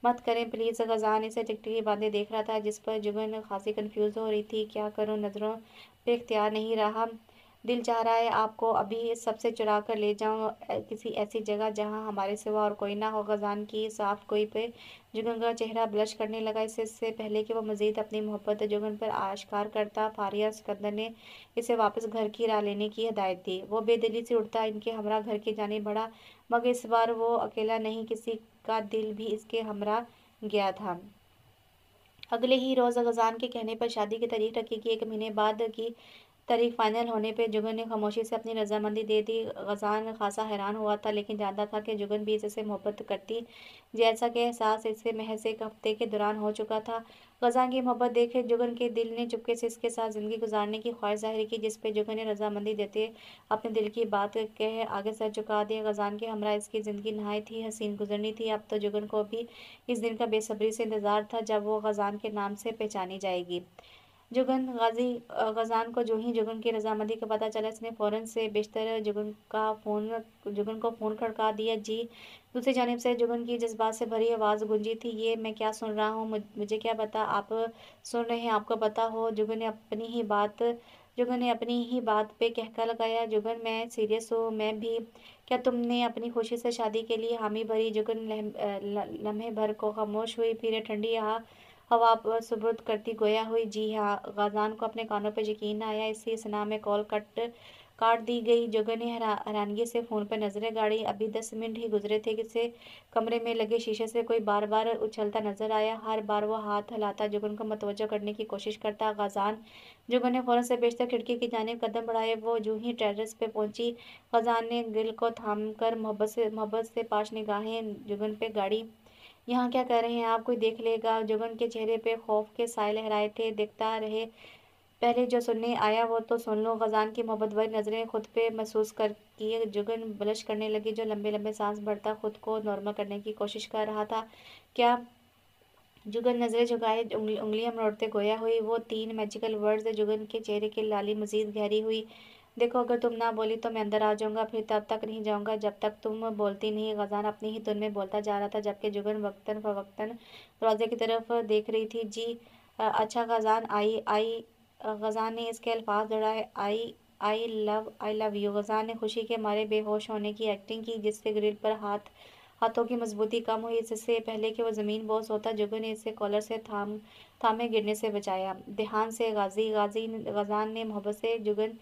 मत करें प्लीज़। गजान इसे टिकटिकी बांधे देख रहा था, जिस पर जुगन खासी कंफ्यूज हो रही थी। क्या करूं, नज़रों पे इख्तियार नहीं रहा। दिल चाह रहा है आपको अभी सबसे चुरा कर ले जाऊं, किसी ऐसी जगह जहां हमारे सिवा और कोई ना हो। गजान की साफ गोई पे जुगन का चेहरा ब्लश करने लगा। इससे पहले कि वो मजीद अपनी मोहब्बत जुगन पर आश्कार करता, फारिया सिकंदर ने इसे वापस घर की राह लेने की हिदायत दी। वो बेदिली से उड़ता इनके हमरा घर की जानिब बढ़ा, मगर इस बार वो अकेला नहीं, किसी का दिल भी इसके हमरा गया था। अगले ही रोज़ गजान के कहने पर शादी की तारीख रखी गई। 1 महीने बाद की तारीख फाइनल होने पे जुगन ने खामोशी से अपनी रजामंदी दे दी। गजान खासा हैरान हुआ था, लेकिन जानता था कि जुगन भी इससे मोहब्बत करती, जैसा कि एहसास इससे महज एक हफ्ते के दौरान हो चुका था। गजान की मोहब्बत देखे जुगन के दिल ने चुपके से इसके साथ ज़िंदगी गुजारने की ख्वाहिश जाहिर की, जिस पे जुगन ने रजामंदी देते अपने दिल की बात कह आगे सर झुका दिया। गजान के हमरा इसकी ज़िंदगी नहायत ही हसीन गुजरनी थी। अब तो जुगन को भी इस दिन का बेसब्री से इंतज़ार था, जब वो गजान के नाम से पहचानी जाएगी। गजान को जो ही जुगन की रजामंदी का पता चला, इसने फौरन से बेशतर जुगन को फ़ोन खड़का दिया। जी। दूसरी जानिब से जुगन की जज्बात से भरी आवाज़ गूंजी थी। ये मैं क्या सुन रहा हूँ? मुझे क्या पता आप सुन रहे हैं, आपको पता हो। जुगन ने अपनी ही बात पे कहका लगाया। जुगन, मैं सीरियस हूँ, मैं भी। क्या तुमने अपनी खुशी से शादी के लिए हामी भरी? जुगन लम्हे भर को खामोश हुई, फिर ठंडी हवा पर सुबुर्द करती गोया हुई। जी हाँ। गजान को अपने कानों पर यकीन न आया। इसी सना में कॉल काट दी गई। जुगन ने हैरानगी से फ़ोन पर नजरें गाड़ी। अभी 10 मिनट ही गुजरे थे कि से कमरे में लगे शीशे से कोई बार बार उछलता नजर आया। हर बार वो हाथ हिलाता, जुगन को मतवज्जो करने की कोशिश करता। गजान। जुगन ने फौरन से बेशतर खिड़की की जानिब कदम बढ़ाए। वो जो ही टेरेस पे पहुंची, गजान ने ग्रिल को थाम कर मोहब्बत से पाश निगाहें जुगन पे गाड़ी। यहाँ क्या कर रहे हैं आप? कोई देख लेगा। जुगन के चेहरे पे खौफ के साए लहराए थे। देखता रहे, पहले जो सुनने आया वो तो सुन लो। गजान की मोहब्बत भरी नजरें खुद पे महसूस कर किए जुगन ब्लश करने लगी, जो लंबे लंबे सांस भरता खुद को नॉर्मल करने की कोशिश कर रहा था। क्या? जुगन नजरें झुकाए उंगलियां मरोड़ते गोया हुई। वो 3 मैजिकल वर्ड्स। जुगन के चेहरे की लाली मजीद गहरी हुई। देखो, अगर तुम ना बोली तो मैं अंदर आ जाऊंगा, फिर तब तक नहीं जाऊंगा जब तक तुम बोलती नहीं। गजान अपनी ही धुन में बोलता जा रहा था, जबकि जुगन वक्तन फवक्तन दरवाजे की तरफ देख रही थी। जी। अच्छा गजान, आई आई गजान ने इसके अल्फाज दोहराए। आई लव यू। गजान ने खुशी के मारे बेहोश होने की एक्टिंग की, जिससे ग्रिल पर हाथों की मजबूती कम हुई। इससे पहले कि वो ज़मीन बोस होता, जुगन ने इसे कॉलर से थामे गिरने से बचाया। ध्यान से गजान ने मोहब्बत से जुगन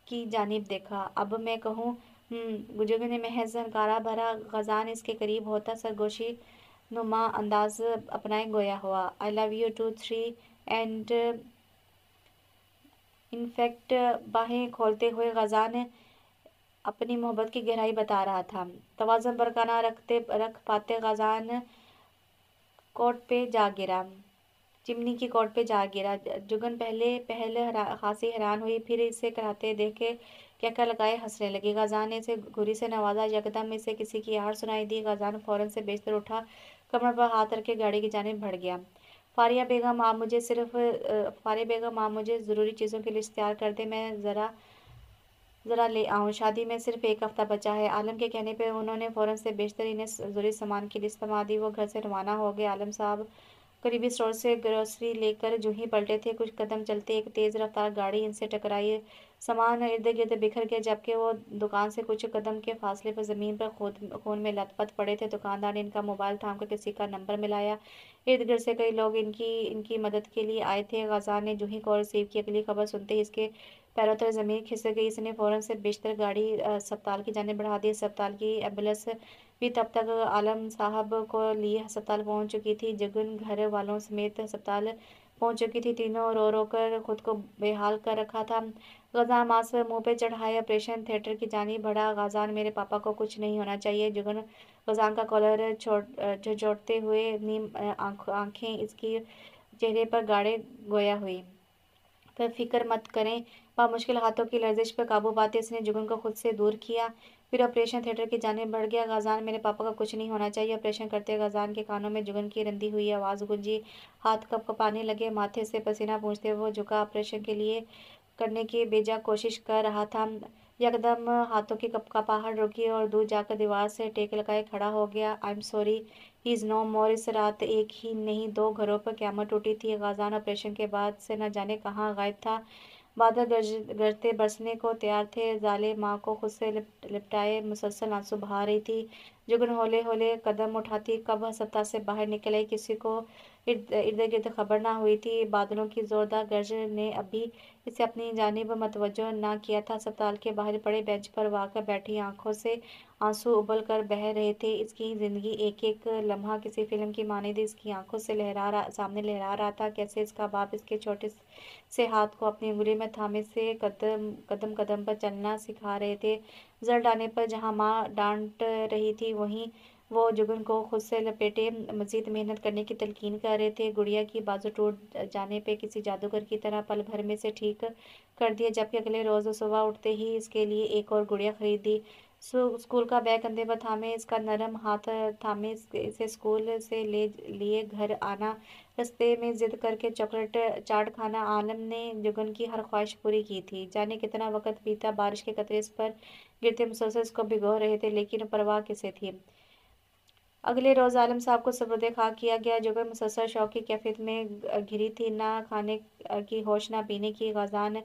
की जानिब देखा। अब मैं कहूँ? जुगन ने महज हंकारा भरा। गजान इसके करीब होता सरगोशी नुमा अंदाज अपनाए गोया हुआ। I love you two three and in fact. बाहें खोलते हुए गजान अपनी मोहब्बत की गहराई बता रहा था। तवाज़ुन बरकरार रख पाते गजान कोट पे जा गिरा चिमनी की कोट पे जा गिरा। जुगन पहले खासी हैरान हुई, फिर इसे कराते देख के क्या लगाए हंसने लगी। गजान ने इसे घुरी से नवाजा। यकदम इसे किसी की आहट सुनाई दी। गजान फौरन से बिस्तर उठा कमर पर हाथ रख के गाड़ी की जानिब बढ़ गया। फारिया बेगम, आप मुझे ज़रूरी चीज़ों की लिस्ट तैयार कर दें, मैं ज़रा ले आऊँ, शादी में सिर्फ एक हफ्ता बचा है। आलम के कहने पे उन्होंने फ़ौरन से बेशतर इन्हें ज़रूरी सामान की लिस्ट थमा दी। वो घर से रवाना हो गए। आलम साहब करीबी स्टोर से ग्रोसरी लेकर जूं ही पलटे थे, कुछ कदम चलते एक तेज़ रफ्तार गाड़ी इनसे टकराई। सामान इर्द गिर्द बिखर गया, जबकि वो दुकान से कुछ कदम के फासले पर ज़मीन पर खून में लथपथ पड़े थे। दुकानदार ने इनका मोबाइल थाम कर किसी का नंबर मिलाया। इर्द गिर्द से कई लोग इनकी मदद के लिए आए थे। गजान ने जूं ही कॉल रिसीव की, अगली खबर सुनते ही इसके पैरों तले ज़मीन खिसक गई। इसने फ़ौरन से बेशतर गाड़ी अस्पताल की जानिब बढ़ा दी। अस्पताल की एम्बुलेंस भी तब तक आलम साहब को लिए अस्पताल पहुंच चुकी थी। जगन घर वालों समेत अस्पताल पहुंच चुकी थी। तीनों रो रो कर खुद को बेहाल कर रखा था। गजान मास्क मुंह पे चढ़ाए ऑपरेशन थिएटर की जानिब बढ़ा। गजान, मेरे पापा को कुछ नहीं होना चाहिए। जुगन गजान का कॉलर झंझोड़ते हुए नीम आंखें इसकी चेहरे पर गाड़े गोया हुई। पर फिक्र मत करें, मुश्किल हाथों की लर्जिश पर काबू पाते इसने जुगन को खुद से दूर किया। फिर ऑपरेशन थिएटर की जानिब बढ़ गया। गजान, मेरे पापा का कुछ नहीं होना चाहिए। ऑपरेशन करते गजान के कानों में जुगन की रंधी हुई आवाज़ गूंजी। हाथ कँपाने लगे, माथे से पसीना पोंछते वो झुका, ऑपरेशन के लिए करने की बेजा कोशिश कर रहा था। यकदम हाथों की कँपाहट रुकी और दूर जाकर दीवार से टेक लगाए खड़ा हो गया। I am sorry, he is no more. इस रात एक ही नहीं, दो घरों पर क़यामत टूटी थी। गजान ऑपरेशन के बाद से न जाने कहाँ गायब था। बादल गरजते बरसने को तैयार थे। जाले माँ को खुद से लिपटाए मुसलसल आंसू बहा रही थी। जुगन हौले हौले कदम उठाती कब अस्पताल से बाहर निकल आई, किसी को इर्द गिर्द खबर ना हुई थी। बादलों की जोरदार गर्ज ने अभी इसे अपनी जानिब मतवज्जो ना किया था। अस्पताल के बाहर पड़े बेंच पर वाकर बैठी आंखों से आंसू उबल कर बह रहे थे। इसकी जिंदगी एक एक लम्हा किसी फिल्म की मानिंद इसकी आंखों से सामने लहरा रहा था। कैसे इसका बाप इसके छोटे से हाथ को अपनी उंगली में थामे से कदम कदम पर चलना सिखा रहे थे। रिजल्ट आने पर जहां माँ डांट रही थी, वहीं वो जुगन को खुद से लपेटे मजीद मेहनत करने की तलकीन कर रहे थे। गुड़िया की बाजू टूट जाने पे किसी जादूगर की तरह पल भर में से ठीक कर दिया, जबकि अगले रोज सुबह उठते ही इसके लिए एक और गुड़िया खरीद दी। स्कूल का बैग कंधे पर थामे इसका नरम हाथ थामे इसे स्कूल से ले लिए घर आना, रास्ते में जिद करके चॉकलेट चाट खाना, आलम ने जुगन की हर ख्वाहिश पूरी की थी। जाने कितना वक्त बीता, बारिश के कतरे इस पर गिरते मुसलसल इसको भिगो रहे थे, लेकिन परवाह किसे थी। अगले रोज आलम साहब को सबुदे खाक किया गया। जुगन मुसलसल शौक की कैफियत में घिरी थी, ना खाने की होश ना पीने की। गजान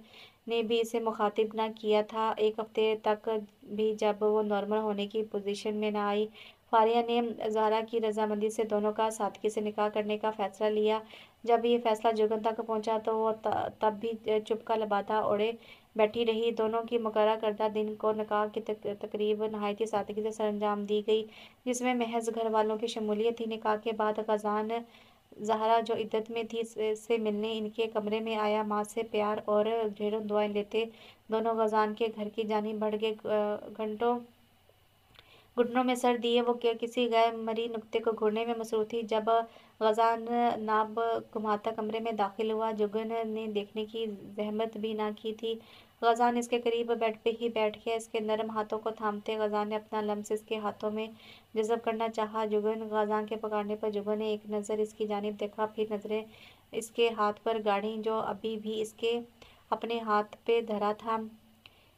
ने भी इसे मुखातिब ना किया था, एक हफ्ते तक भी, जब वो नॉर्मल होने की पोजीशन में ना आई। फारिया ने ज़हरा की रजामंदी से दोनों का सादगी से निकाह करने का फैसला लिया। जब ये फैसला जुगन तक पहुंचा तो वो तब भी चुप का लबादा ओढ़े बैठी रही। दोनों की मुकर्रर करदा दिन को निकाह की तकरीब नहायती सादगी से सरअंजाम दी गई, जिसमें महज घर वालों की शमूलियत थी। निकाह के बाद गजान ज़हरा जो इद्दत में थी से मिलने इनके कमरे में आया। माँ से प्यार और ढेरों दुआएं लेते दोनों गजान के घर की जानिब बढ़ गए। घुटनों में सर दिए वो किसी गैर मरी नुक्ते को घूरने में मसरूफ थी। जब गजान नाब घुमाता कमरे में दाखिल हुआ, जुगन ने देखने की जहमत भी ना की थी। गजान इसके करीब बेड पे ही बैठ गया। इसके नरम हाथों को थामते गजान ने अपना लम्स इसके हाथों में जज़ब करना चाहा। जुगन गजान के पकड़ने पर जुगन ने एक नज़र इसकी जानिब देखा, फिर नज़रें इसके हाथ पर गाड़ी जो अभी भी इसके अपने हाथ पे धरा था।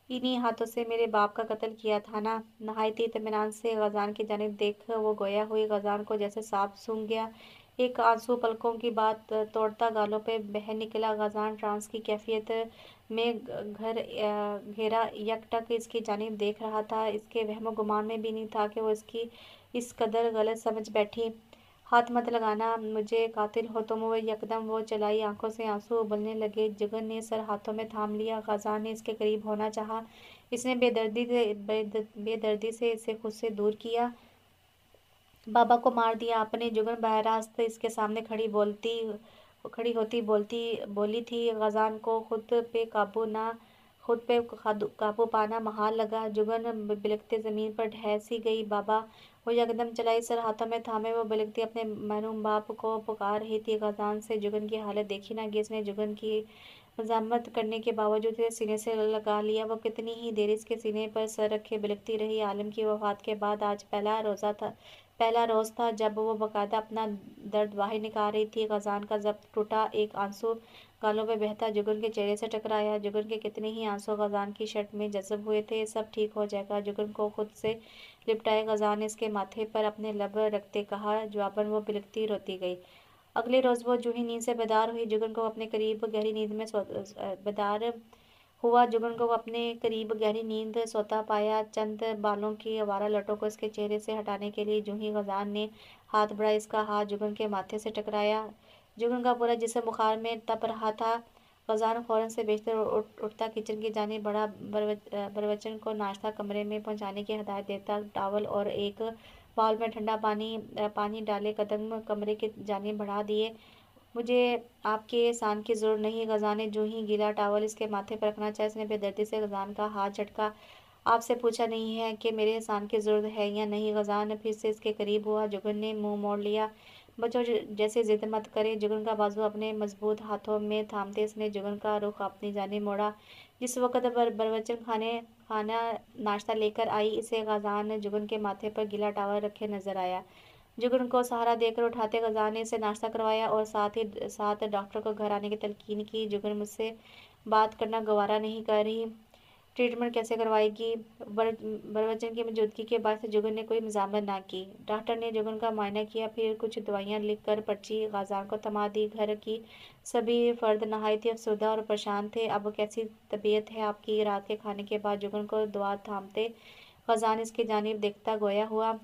इन्हीं हाथों से मेरे बाप का कत्ल किया था ना। नहायती इत्मीनान से गजान की जानिब देख वो गोया हुई। गजान को जैसे सांप सूंघ गया। एक आंसू पलकों की बात तोड़ता गालों पे बह निकला। गजान ट्रांस की कैफियत में घर घेरा यकटक इसकी जानिब देख रहा था। इसके वहमो गुमान में भी नहीं था कि वो इसकी इस कदर गलत समझ बैठी। हाथ मत लगाना, मुझे कातिल हो तुम। वो यकदम वो चलाई आंखों से आंसू उबलने लगे। जुगन ने सर हाथों में थाम लिया। गजान ने इसके करीब होना चाहा। इसने बेदर्दी से इसे खुद से दूर किया। बाबा को मार दिया आपने। जुगन बहरास्त इसके सामने खड़ी होती बोली थी। गजान को खुद पे काबू पाना महाल लगा। जुगन बिलखते जमीन पर ढह सी गई। बाबा, वो यकदम चलाई, सर हाथों में थामे वो बिलखती अपने मरहूम बाप को पुकार रही थी। गजान से जुगन की हालत देखी ना गई। इसने जुगन की मज़ामत करने के बावजूद इसे सीने से लगा लिया। वो कितनी ही देर इसके सीने पर सर रखे बिलखती रही। आलम की वफात के बाद आज पहला रोज़ा पहला रोज़ था जब वो बाकायदा अपना दर्द बाहर निकाल रही थी। ग़ज़ान का ज़ब्त टूटा, एक आंसू गालों पे बहता जुगन के चेहरे से टकराया। जुगन के कितने ही आंसू ग़ज़ान की शर्ट में जज़ब हुए थे। सब ठीक हो जाएगा, जुगन को खुद से लिपटाए ग़ज़ान ने इसके माथे पर अपने लब रखते कहा। जवाबन वो बिलखती रोती गई। अगले रोज़ वो जूही नींद से बेदार हुई, जुगन को अपने करीब गहरी नींद में बेदार हुआ। जुगन को अपने करीब गहरी नींद सोता पाया। चंद बालों की आवारा लटों को इसके चेहरे से हटाने के लिए जूही ग़ज़ान ने हाथ बढ़ाया। इसका हाथ जुगन के माथे से टकराया। जुगन का पूरा जिस्म बुखार में तप रहा था। ग़ज़ान फ़ौरन से बेशतर उठता किचन की जानिब बढ़ा। बरवचन को नाश्ता कमरे में पहुँचाने की हिदायत देता। टावल और एक बाउल में ठंडा पानी डाले कदम कमरे की जानिब बढ़ा दिए। मुझे आपके एहसान की ज़रूरत नहीं। ग़ज़ान ने जूं ही गीला टावल इसके माथे पर रखना चाहा, इसने बेदर्दी से ग़ज़ान का हाथ झटका। आपसे पूछा नहीं है कि मेरे एहसान की ज़रूरत है या नहीं। ग़ज़ान फिर से इसके करीब हुआ। जुगन ने मुंह मोड़ लिया। बच्चों जैसे ज़िद मत करे। जुगन का बाजू अपने मजबूत हाथों में थामते इसने जुगन का रुख अपनी जानिब मोड़ा। जिस वक़्त बरवचन खाना नाश्ता लेकर आई, इसे ग़ज़ान जुगन के माथे पर गीला टावल रखे नजर आया। जुगन को सहारा देकर उठाते ग़ज़ान ने इसे नाश्ता करवाया और साथ डॉक्टर को घर आने की तलकीन की। जुगन मुझसे बात करना गवारा नहीं कर रही, ट्रीटमेंट कैसे करवाएगी। बरवचन की मौजूदगी के बाद से जुगन ने कोई मज़ामत ना की। डॉक्टर ने जुगन का मुआयना किया, फिर कुछ दवाइयाँ लिख कर पर्ची ग़ज़ान को थमा दी। घर की सभी फ़र्द नहायत ही अफसरदा और परेशान थे। अब कैसी तबीयत है आपकी? रात के खाने के बाद जुगन को दुआ थामते ग़ज़ान इसकी जानिब देखता गोया हुआ।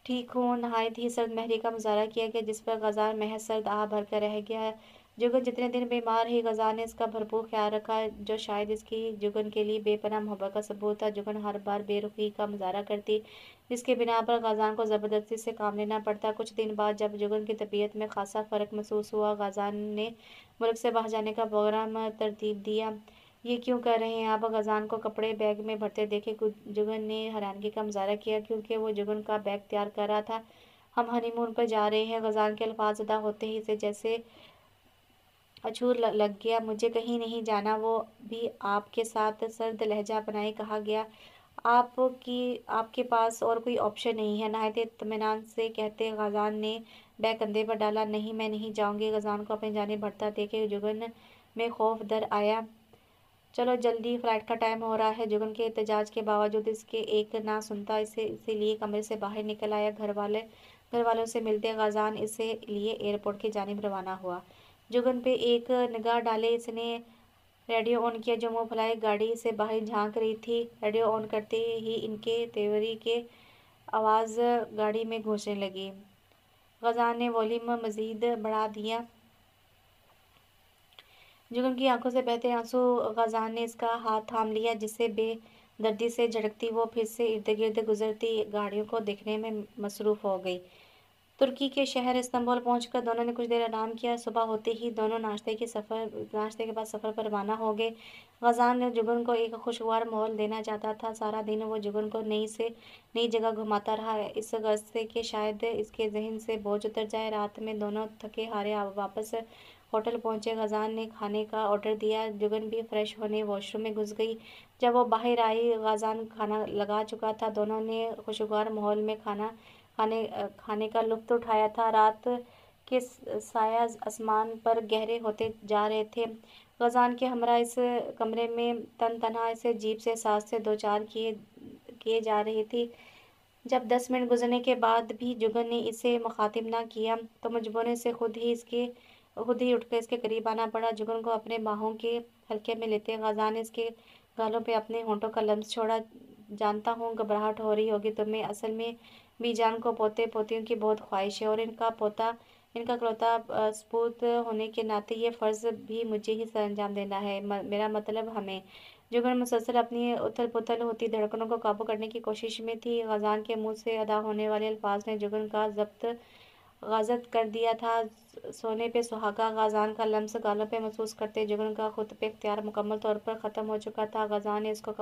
ठीक हूँ। नहायत ही सर्द महरी का मुजाहरा किया गया, जिस पर ग़ज़ान महज सर्द आह भर कर रह गया। जुगन जितने दिन बीमार रही, ग़ज़ान ने इसका भरपूर ख्याल रखा, जो शायद इसकी जुगन के लिए बेपनाह मोहब्बत का सबूत था। जुगन हर बार बेरुखी का मुजाहरा करती, जिसके बिना पर ग़ज़ान को ज़बरदस्ती से काम लेना पड़ता। कुछ दिन बाद जब जुगन की तबीयत में खासा फ़र्क महसूस हुआ, ग़ज़ान ने मुल्क से बाहर जाने का प्रोग्राम तरतीब दिया। ये क्यों कर रहे हैं आप? ग़ज़ान को कपड़े बैग में भरते देखे जुगन ने हैरानगी का मुजाहरा किया, क्योंकि वो जुगन का बैग तैयार कर रहा था। हम हनीमून पर जा रहे हैं। ग़ज़ान के अल्फाज अदा होते ही इसे जैसे अछूर लग गया। मुझे कहीं नहीं जाना, वो भी आपके साथ। सर्द लहजा बनाए कहा गया। आपके पास और कोई ऑप्शन नहीं है, नहायत इत्मीनान से कहते ग़ज़ान ने बैग कंधे पर डाला। नहीं, मैं नहीं जाऊँगी। ग़ज़ान को अपनी जानिब बढ़ता देखे जुगन में खौफ डर आया। चलो जल्दी, फ़्लाइट का टाइम हो रहा है। जुगन के एहतजाज के बावजूद इसके एक ना सुनता, इसीलिए कमरे से बाहर निकल आया। घर वालों से मिलते ग़ज़ान इसे लिए एयरपोर्ट की जानिब रवाना हुआ। जुगन पे एक निगाह डाले इसने रेडियो ऑन किया, जो मुँह फुलाए गाड़ी से बाहर झांक रही थी। रेडियो ऑन करते ही इनके तेवरी के आवाज़ गाड़ी में गूंजने लगी। ग़ज़ान ने वॉल्यूम मज़ीद बढ़ा दिया। जुगन की आंखों से बहते आंसू। ग़ज़ान ने इसका हाथ थाम लिया, जिससे बेदर्दी से झटकती वो फिर से इर्द गिर्द गुजरती गाड़ियों को देखने में मसरूफ़ हो गई। तुर्की के शहर इस्तांबुल पहुंचकर दोनों ने कुछ देर आराम किया। सुबह होते ही दोनों नाश्ते के बाद सफ़र पर रवाना हो गए। ग़ज़ान ने जुगन को एक खुशगवार माहौल देना चाहता था। सारा दिन वो जुगन को नई जगह घुमाता रहा, इस गर्ज से कि शायद इसके जहन से बोझ उतर जाए। रात में दोनों थके हारे वापस होटल पहुंचे। ग़ज़ान ने खाने का ऑर्डर दिया। जुगन भी फ्रेश होने वॉशरूम में घुस गई। जब वो बाहर आई, ग़ज़ान खाना लगा चुका था। दोनों ने खुशगवार माहौल में खाने का लुत्फ़ उठाया था। रात के साया आसमान पर गहरे होते जा रहे थे। ग़ज़ान के हमरा इस कमरे में तन्हा इस अजीब से एहसास से दो चार किए जा रही थी। जब 10 मिनट गुजरने के बाद भी जुगन ने इसे मुखातिब ना किया, तो मजबूरन से खुद ही उठकर इसके करीब आना पड़ा। जुगन को अपने बाहों के हल्के में लेते ग़ज़ान ने इसके गालों पे अपने होंठों का लम्स छोड़ा। जानता हूँ घबराहट हो रही होगी तुम्हें, असल में बीजान को पोते पोतियों की बहुत ख्वाहिश है, और इनका इकलौता सपूत होने के नाते ये फ़र्ज़ भी मुझे ही सरअंजाम देना है। मेरा मतलब हमें। जुगन मुसलसल अपनी उथल पुथल होती धड़कनों को काबू करने की कोशिश में थी। ग़ज़ान के मुंह से अदा होने वाले अल्फाज ने जुगन का ज़ब्त कर दिया था। सोने पे सुहागा। ग़ज़ान का लम्स गालों पे महसूस करते जुगन का खुद पे इख्तियार मुकम्मल तौर पर ख़त्म हो चुका था। ग़ज़ान ने इसको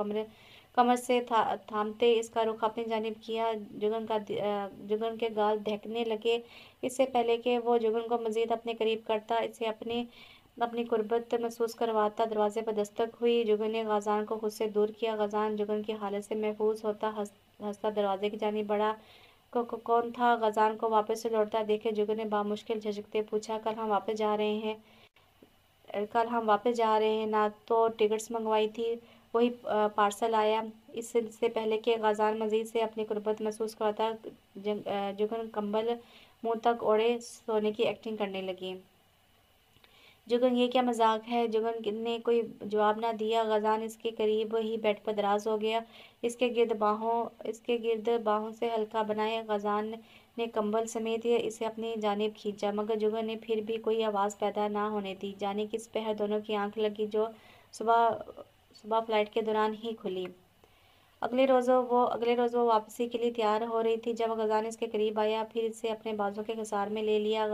कमर से थामते इसका रुख अपनी जानिब किया। जुगन के गाल दहकने लगे। इससे पहले कि वो जुगन को मज़ीद अपने करीब करता, इसे अपनी कुर्बत महसूस करवाता, दरवाजे पर दस्तक हुई। जुगन ने ग़ज़ान को खुद से दूर किया। ग़ज़ान जुगन की हालत से महफूज होता हंसता दरवाजे की जानिब बढ़ा। कौन था? गजान को वापस से लौटता देखे जुगन ने बामुश्किल झिझकते पूछा, कल हम वापस जा रहे हैं ना? तो टिकट्स मंगवाई थी, वही पार्सल आया। इससे पहले कि गजान मजीद से अपनी गुर्बत महसूस करता, जुगन कंबल मुंह तक ओढ़े सोने की एक्टिंग करने लगी। जुगन, ये क्या मजाक है? जुगन ने कोई जवाब ना दिया। गजान इसके करीब ही बेड पर दराज हो गया, इसके गिर्द बाहों से हल्का बनाए। गजान ने कंबल समेत इसे अपनी जानिब खींचा, मगर जुगन ने फिर भी कोई आवाज़ पैदा ना होने दी। जाने किस पहर दोनों की आंख लगी, जो सुबह फ्लाइट के दौरान ही खुली। अगले रोज़ वो वापसी के लिए तैयार हो रही थी जब गजान इसके करीब आया, फिर इसे अपने बाजू के हिसार में ले लिया।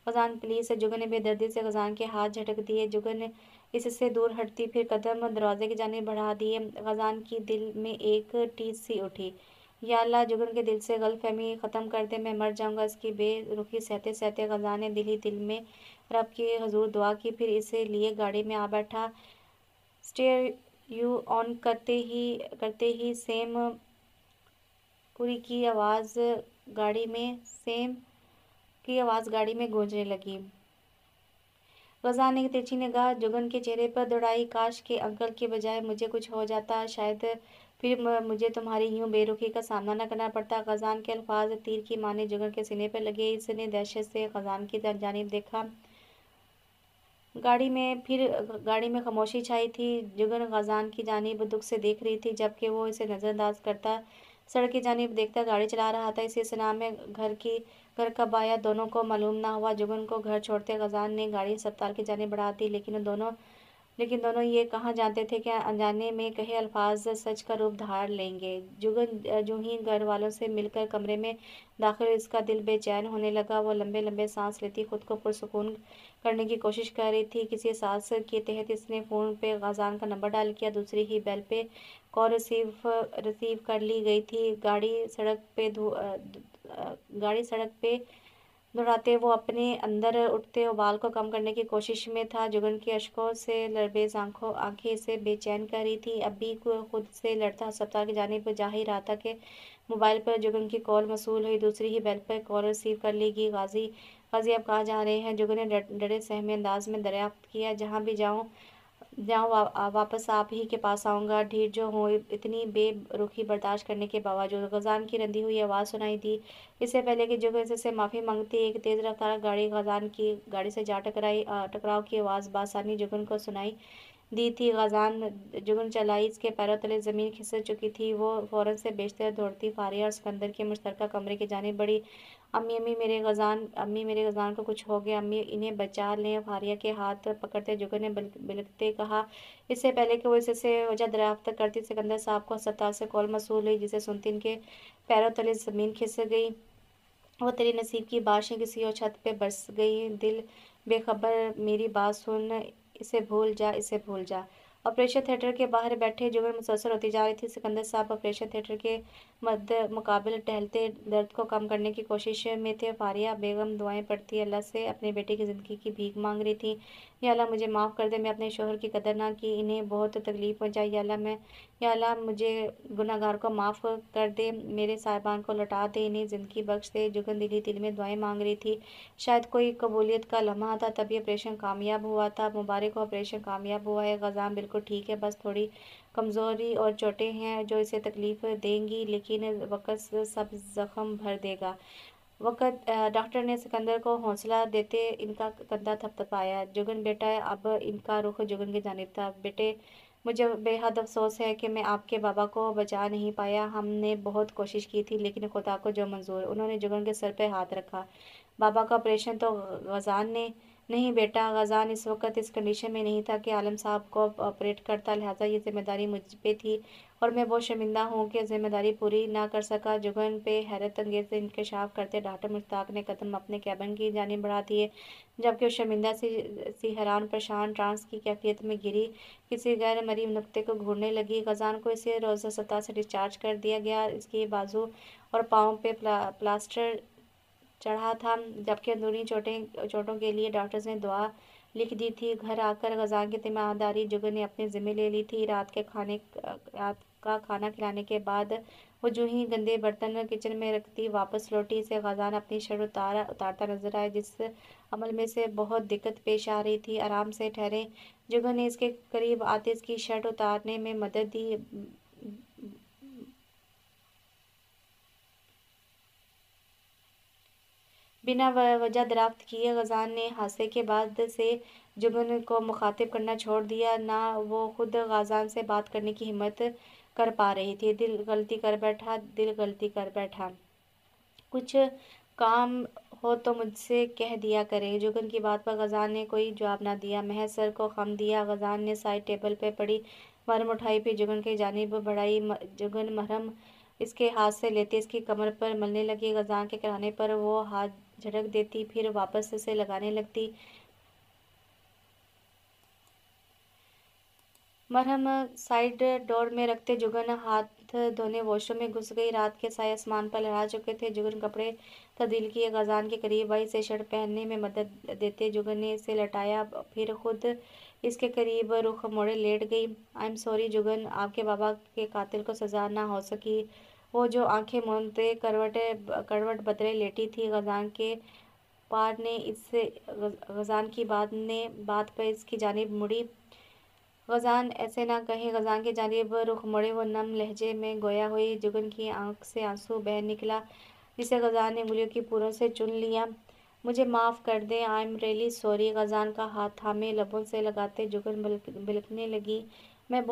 गजान प्लीज़। जुगन ने बेदर्दी से गजान के हाथ झटक दिए। जुगन ने इससे दूर हटती, फिर कदम दरवाजे की जानिब बढ़ा दिए। गजान की दिल में एक टीस सी उठी। या अल्लाह, जुगन के दिल से गलतफहमी ख़त्म कर दे, मैं मर जाऊंगा। इसकी बेरुखी सहते सहते गजान ने दिल ही दिल में रब की हुजूर दुआ की, फिर इसे लिए गाड़ी में आ बैठा। स्टेयर यू ऑन करते ही सेम पूरी की आवाज़ गाड़ी में गूंजने लगी। गजान ने तिरछी निगाह जुगन के चेहरे पर दौड़ाई। काश के अंकल के बजाय मुझे कुछ हो जाता, शायद फिर मुझे तुम्हारी यूं बेरुखी का सामना न करना पड़ता। गजान के अल्फाज तीर की माने जुगन के सीने पर लगे। इसने दहशत से गजान की जानिब देखा। गाड़ी में खामोशी छाई थी। जुगन गजान की जानिब दुख से देख रही थी, जबकि वो इसे नज़रअंदाज करता सड़क की जानिब देखता गाड़ी चला रहा था। इसी सना में घर कब आया दोनों को मालूम ना हुआ। जुगन को घर छोड़ते गजान ने गाड़ी अस्पताल की जानिब बढ़ा दी, लेकिन दोनों ये कहाँ जानते थे कि अनजाने में कहे अल्फाज सच का रूप धार लेंगे। जुगन जो ही घर वालों से मिलकर कमरे में दाखिल, इसका दिल बेचैन होने लगा। वो लंबे लंबे सांस लेती खुद को पुरसुकून करने की कोशिश कर रही थी। किसी सांस के तहत इसने फ़ोन पे गजान का नंबर डायल किया। दूसरी ही बेल पे कॉल रिसीव कर ली गई थी। गाड़ी सड़क पे दौड़ाते वो अपने अंदर उठते उबाल को कम करने की कोशिश में था। जुगन की अश्कों से लरबेज आंखें इसे बेचैन कर रही थी। अभी खुद से लड़ता अस्पताल की जानिब जा ही रहा था कि मोबाइल पर जुगन की कॉल मसूल हुई। दूसरी ही बेल पर कॉल रिसीव कर ली गई। गाजी आप कहाँ जा रहे हैं? जुगन ने डरे सहमे अंदाज में दरियाफ्त किया। जहाँ भी जाऊँ वापस आप ही के पास आऊँगा। ढीठ जो हो, इतनी बेरुखी बर्दाश्त करने के बावजूद। गजान की रंधी हुई आवाज़ सुनाई दी। इससे पहले कि जुगन से माफ़ी मांगती, एक तेज़ रफ्तार गाड़ी गजान की गाड़ी से जा टकराव की आवाज़ बासानी जुगन को सुनाई दी थी। जुगन चलाई, इसके पैरों तले ज़मीन खिसक चुकी थी। वो फ़ौरन से बेशतर दौड़ती फारिया और सिकंदर के मुश्तरका कमरे की जानिब बढ़ी। अम्मी मेरे गजान को कुछ हो गया, अम्मी इन्हें बचा लें। फारिया के हाथ पकड़ते जुगन ने बिलखते कहा। इससे पहले कि वो इससे वजह दरियाफ्त करती, सिकंदर साहब को अस्पताल से कॉल मसूल हुई, जिसे सुनती इनके पैरों तले ज़मीन खिसक गई। वो तेरे नसीब की बारिशें किसी और छत पे बरस गई। दिल बेखबर, मेरी बात सुन, इसे भूल जा। ऑपरेशन थिएटर के बाहर बैठे जुगन मुसलसल होती जा रही थी। सिकंदर साहब ऑपरेशन थिएटर के मध्य मुकाबिल टहलते दर्द को कम करने की कोशिश में थे। फारिया बेगम दुआएं पढ़ती अल्लाह से अपने बेटे की ज़िंदगी की भीख मांग रही थी। या अल्लाह, मुझे माफ़ कर दे, मैं अपने शोहर की कदर ना की, इन्हें बहुत तकलीफ़ पहुँचाई। या अल्लाह, मुझे गुनहगार को माफ़ कर दे, मेरे साहिबान को लौटा दे, इन्हें ज़िंदगी बख्श दे। जुगन दिल ही दिल में दुआएं मांग रही थी। शायद कोई कबूलियत का लम्हा था, तभी ऑपरेशन कामयाब हुआ था। मुबारक हो, ऑपरेशन कामयाब हुआ है। गजान बिल्कुल ठीक है, बस थोड़ी कमज़ोरी और चोटें हैं जो इसे तकलीफ़ देंगी, लेकिन वक़्त सब ज़ख्म भर देगा। डॉक्टर ने सिकंदर को हौसला देते इनका कंधा थपथपाया। जुगन बेटा, अब इनका रुख जुगन की जानिब था। बेटे, मुझे बेहद अफसोस है कि मैं आपके बाबा को बचा नहीं पाया। हमने बहुत कोशिश की थी, लेकिन खुदा को जो मंजूर। उन्होंने जुगन के सर पर हाथ रखा। बाबा का ऑपरेशन तो गजान ने नहीं बेटा, गजान इस वक्त इस कंडीशन में नहीं था कि आलम साहब को ऑपरेट करता, लिहाजा ये जिम्मेदारी मुझ पे थी और मैं बहुत शर्मिंदा हूँ कि जिम्मेदारी पूरी ना कर सका। जुगन पे हैरत अंगेज इंकशाफ करते डॉक्टर मुश्ताक ने कदम अपने कैबिन की जानिब बढ़ा दिए, जबकि उस शर्मिंदा सी हैरान परेशान ट्रांस की कैफियत में गिरी किसी गैर मरीब नुक्ते को घूरने लगी। गजान को इसे रोज़ अस्पताल से डिस्चार्ज कर दिया गया। इसकी बाजू और पाँव पे प्लास्टर चढ़ा था, जबकि अंदरूनी चोटों के लिए डॉक्टर्स ने दुआ लिख दी थी। घर आकर गजान की तीमारदारी जुगन ने अपने ज़िम्मे ले ली थी। रात का खाना खिलाने के बाद वो जो ही गंदे बर्तन किचन में रखती वापस लौटी से गजान अपनी शर्ट उतारता नजर आया, जिस अमल में से बहुत दिक्कत पेश आ रही थी। आराम से ठहरे। जुगन ने इसके करीब आते इसकी शर्ट उतारने में मदद दी। बिना वजह दराफ्त किए गजान ने हादसे के बाद से जुगन को मुखातिब करना छोड़ दिया। ना वो खुद गजान से बात करने की हिम्मत कर पा रही थी। दिल गलती कर बैठा, दिल गलती कर बैठा। कुछ काम हो तो मुझसे कह दिया करे। जुगन की बात पर गजान ने कोई जवाब ना दिया, महज सर को खम दिया। गजान ने साइड टेबल पे पड़ी मरहम उठाई, फिर जुगन की जानिब बढ़ाई। जुगन मरहम इसके हाथ से लेते इसकी कमर पर मलने लगी। गजान के कहने पर वो हाथ झटक देती, फिर वापस से लगाने लगती। मरहम साइड डोर में रखते जुगन हाथ धोने वॉशरूम में घुस गई। रात के साए आसमान पर लहरा चुके थे। जुगन कपड़े तब्दील किए, गजान के करीब आई, से शर्ट पहनने में मदद देते जुगन ने इसे लटाया, फिर खुद इसके करीब रुख मोड़े लेट गई। आई एम सॉरी जुगन, आपके बाबा के कातिल को सजा ना हो सकी। वो जो आंखें मूंदते करवट बदले लेटी थी। गजान के पार ने इससे गजान की बात पर इसकी जानिब मुड़ी। गजान ऐसे ना कहे। गजान की जानिब रुख मोड़े वो नम लहजे में गोया हुई। जुगन की आंख से आंसू बह निकला, जिसे गजान ने उंगलियों की पूरों से चुन लिया। मुझे माफ़ कर दें, आई एम रियली सॉरी। गजान का हाथ थामे लबों से लगाते जुगन बिलखने लगी। मैंने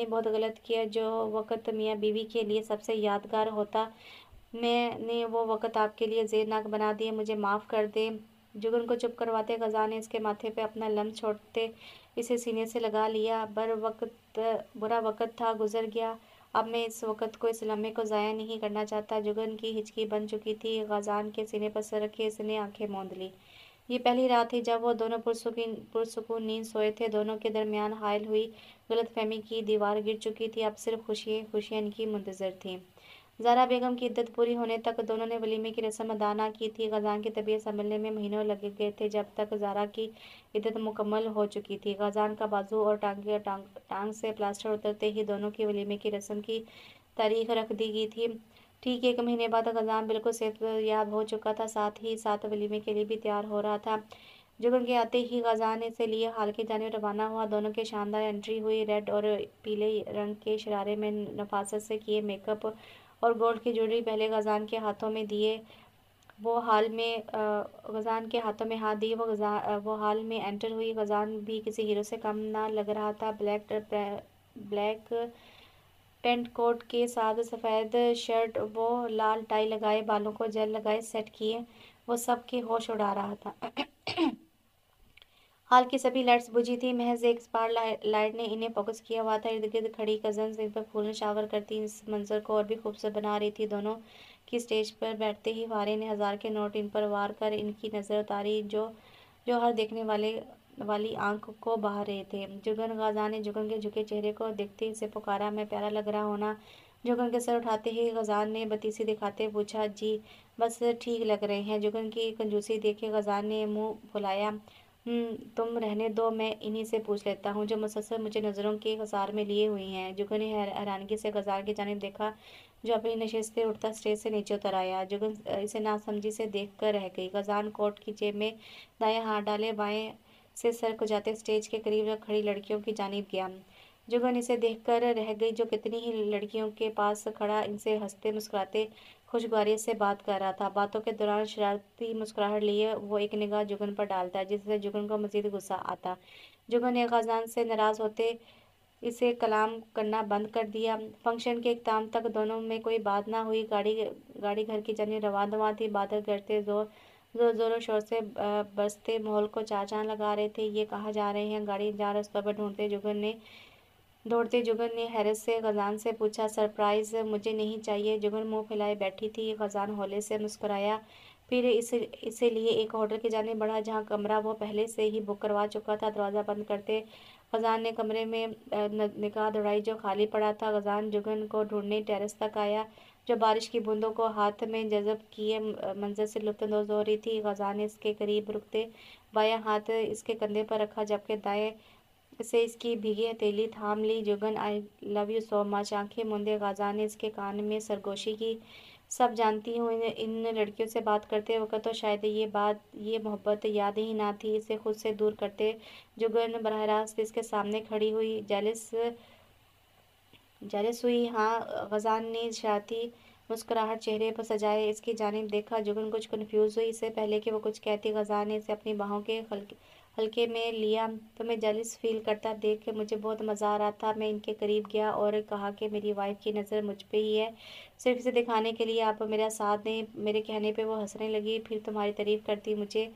बहुत गलत किया। जो वक़्त मियाँ बीवी के लिए सबसे यादगार होता, मैंने वो वक़्त आपके लिए ज़ेरनाक बना दिया। मुझे माफ़ कर दें। जुगन को चुप करवाते गजान ने इसके माथे पे अपना लम्ब छोड़ते इसे सीने से लगा लिया। बुरा वक़्त था, गुजर गया। अब मैं इस वक़्त को, इस लम्हे को ज़ाया नहीं करना चाहता। जुगन की हिचकी बन चुकी थी। गजान के सीने पर सर रखे इसने आंखें मूंद ली। ये पहली रात थी जब वो दोनों पुरसुकून नींद सोए थे। दोनों के दरमियान हायल हुई गलतफहमी की दीवार गिर चुकी थी। अब सिर्फ खुशियाँ इनकी मुंतज़र थीं। ज़ारा बेगम की इद्दत पूरी होने तक दोनों ने वलीमे की रस्म अदा न की थी। गजान की तबीयत संभलने में महीनों लग गए थे। जब तक ज़ारा की इद्दत मुकम्मल हो चुकी थी, गजान का बाजू और टांग से प्लास्टर उतरते ही दोनों की वलीमे की रस्म की तारीख रख दी गई थी। ठीक 1 महीने बाद गजान बिल्कुल सेहतयाब हो चुका था, साथ ही साथ वलीमे के लिए भी तैयार हो रहा था। जुगन के आते ही गजान से लिए हाल की जानिब रवाना हुआ। दोनों की शानदार एंट्री हुई। रेड और पीले रंग के शरारे में नफासत से किए मेकअप और गोल्ड की ज्वेलरी पहले गजान के हाथों में दिए। गजान के हाथों में हाथ दिए वो हाल में एंटर हुई। गजान भी किसी हीरो से कम ना लग रहा था। ब्लैक पेंट कोट के साथ सफ़ेद शर्ट, वो लाल टाई लगाए, बालों को जेल लगाए सेट किए, वो सबके होश उड़ा रहा था। हाल की सभी लाइट्स बुझी थी। महज एक स्पार लाइट ने इन्हें फोकस किया हुआ था। इर्द गिर्द खड़ी कजन्स इन पर फूल शावर करती इस मंजर को और भी खूबसूरत बना रही थी। दोनों की स्टेज पर बैठते ही फारे ने 1000 के नोट इन पर वार कर इनकी नज़र उतारी, जो हर देखने वाली आंख को बहा रहे थे। जुगन गजा ने जुगन के झुके चेहरे को देखते ही से पुकारा, मैं प्यारा लग रहा होना। जुगन के सर उठाते ही गजान ने बतीसी दिखाते पूछा, जी बस ठीक लग रहे हैं। जुगन की कंजूसी देखे गजान ने मुंह फुलाया, तुम रहने दो, मैं इन्हीं से पूछ लेता हूँ जो मुसलसल मुझे नज़रों के कसार में लिए हुई हैं। जुगन ने हैरानगी से गजार की जानिब देखा, जो अपनी नशिस्त से उठता स्टेज से नीचे उतर आया। जुगन इसे नासमझी से देख कर रह गई। गजान कोट की जेब में दायां हाथ डाले बाएं से सर खुजाते स्टेज के करीब खड़ी लड़कियों की जानिब गया। जुगन इसे देखकर रह गई, जो कितनी ही लड़कियों के पास खड़ा इनसे हंसते मुस्कुराते खुशगवारी से बात कर रहा था। बातों के दौरान शरारती मुस्कुराहट लिए वो एक निगाह जुगन पर डालता, जिससे जुगन को मजीद गुस्सा आता। जुगन ने गजान से नाराज़ होते इसे कलाम करना बंद कर दिया। फंक्शन के इख्तिताम तक दोनों में कोई बात ना हुई। गाड़ी घर की जानिब रवां थी। बादल गिरते जोरों शोर से बरसते माहौल को चार चांद लगा रहे थे। ये कहाँ जा रहे हैं? गाड़ी जहाँ रास्तों पर दौड़ते जुगन ने हैरत से गजान से पूछा, सरप्राइज़ मुझे नहीं चाहिए। जुगन मुंह फैलाए बैठी थी। गजान हौले से मुस्कुराया, फिर इसे लिए एक होटल की जानिब बढ़ा, जहाँ कमरा वो पहले से ही बुक करवा चुका था। दरवाज़ा बंद करते गजान ने कमरे में निगाह दौड़ाई, जो खाली पड़ा था। गजान जुगन को ढूंढने टेरेस तक आया, जो बारिश की बूंदों को हाथ में जज़ब किए मंजर से लुत्फ़अंदोज़ हो रही थी। गजान ने इसके करीब रुकते बायां हाथ इसके कंधे पर रखा, जबकि दाएं इसे इसकी भीगी हथेली थाम ली। Jugan, I love you so much. आंखें मूंदे गाजा ने इसके कान में सरगोशी की। सब जानती हूँ, इन लड़कियों से बात करते वक्त तो शायद ये मोहब्बत याद ही ना थी। इसे खुद से दूर करते जुगन बरह रास्त इसके सामने खड़ी हुई। जेलस हुई, हाँ। गजान ने शरारती मुस्कुराहट चेहरे पर सजाए इसकी जानिब देखा। जुगन कुछ कन्फ्यूज हुई। इससे पहले कि वो कुछ कहती, गजान ने इसे अपनी बाहों के हल्के में लिया। तुम्हें जेलस फील करता देख के मुझे बहुत मज़ा आ रहा था। मैं इनके करीब गया और कहा कि मेरी वाइफ की नज़र मुझ पे ही है, सिर्फ इसे दिखाने के लिए आप मेरा साथ दें। मेरे कहने पे वो हंसने लगी, फिर तुम्हारी तारीफ करती मुझे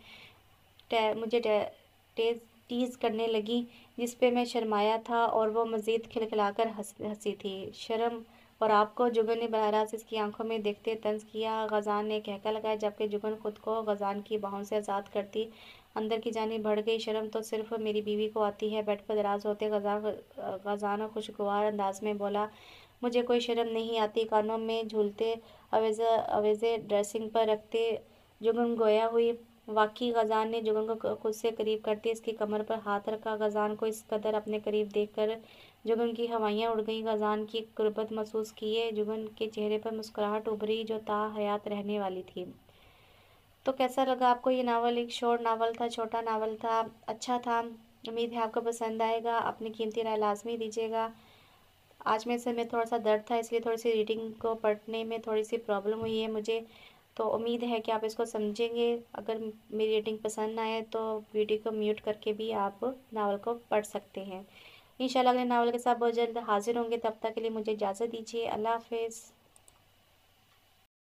टीज करने लगी, जिस पे मैं शर्माया था और वो मज़ीद खिलखिलाकर हंसी थी। शर्म और आपको, जुगन ने बराह रास्त इसकी आंखों में देखते तंज किया। गजान ने कहका लगाया, जबकि जुगन खुद को गजान की बाहों से आज़ाद करती अंदर की जानिब बढ़ गई। शर्म तो सिर्फ मेरी बीवी को आती है। बेड पर दराज होते गजान खुशगवार अंदाज में बोला, मुझे कोई शर्म नहीं आती। कानों में झूलते अवेज़े ड्रेसिंग पर रखते जुगन गोया हुई। वाकई गजान ने जुगन को खुद से करीब करते इसकी कमर पर हाथ रखा। गजान को इस कदर अपने करीब देखकर जुगन की हवाइयाँ उड़ गईं। गजान की कुर्बत महसूस किए जुगन के चेहरे पर मुस्कुराहट उभरी जो ता हयात रहने वाली थी। तो कैसा लगा आपको ये नावल? एक शॉर्ट नावल था, छोटा नावल था, अच्छा था। उम्मीद है आपको पसंद आएगा। अपनी कीमती राय लाजमी दीजिएगा। आज में से में थोड़ा सा दर्द था, इसलिए थोड़ी सी रीडिंग को पढ़ने में थोड़ी सी प्रॉब्लम हुई है मुझे। तो उम्मीद है कि आप इसको समझेंगे। अगर मेरी रीडिंग पसंद आए तो वीडियो को म्यूट करके भी आप नावल को पढ़ सकते हैं। इंशाल्लाह अगले नावल के साथ बहुत जल्द हाजिर होंगे। तब तक के लिए मुझे इजाज़त दीजिए। अल्लाह हाफिज़।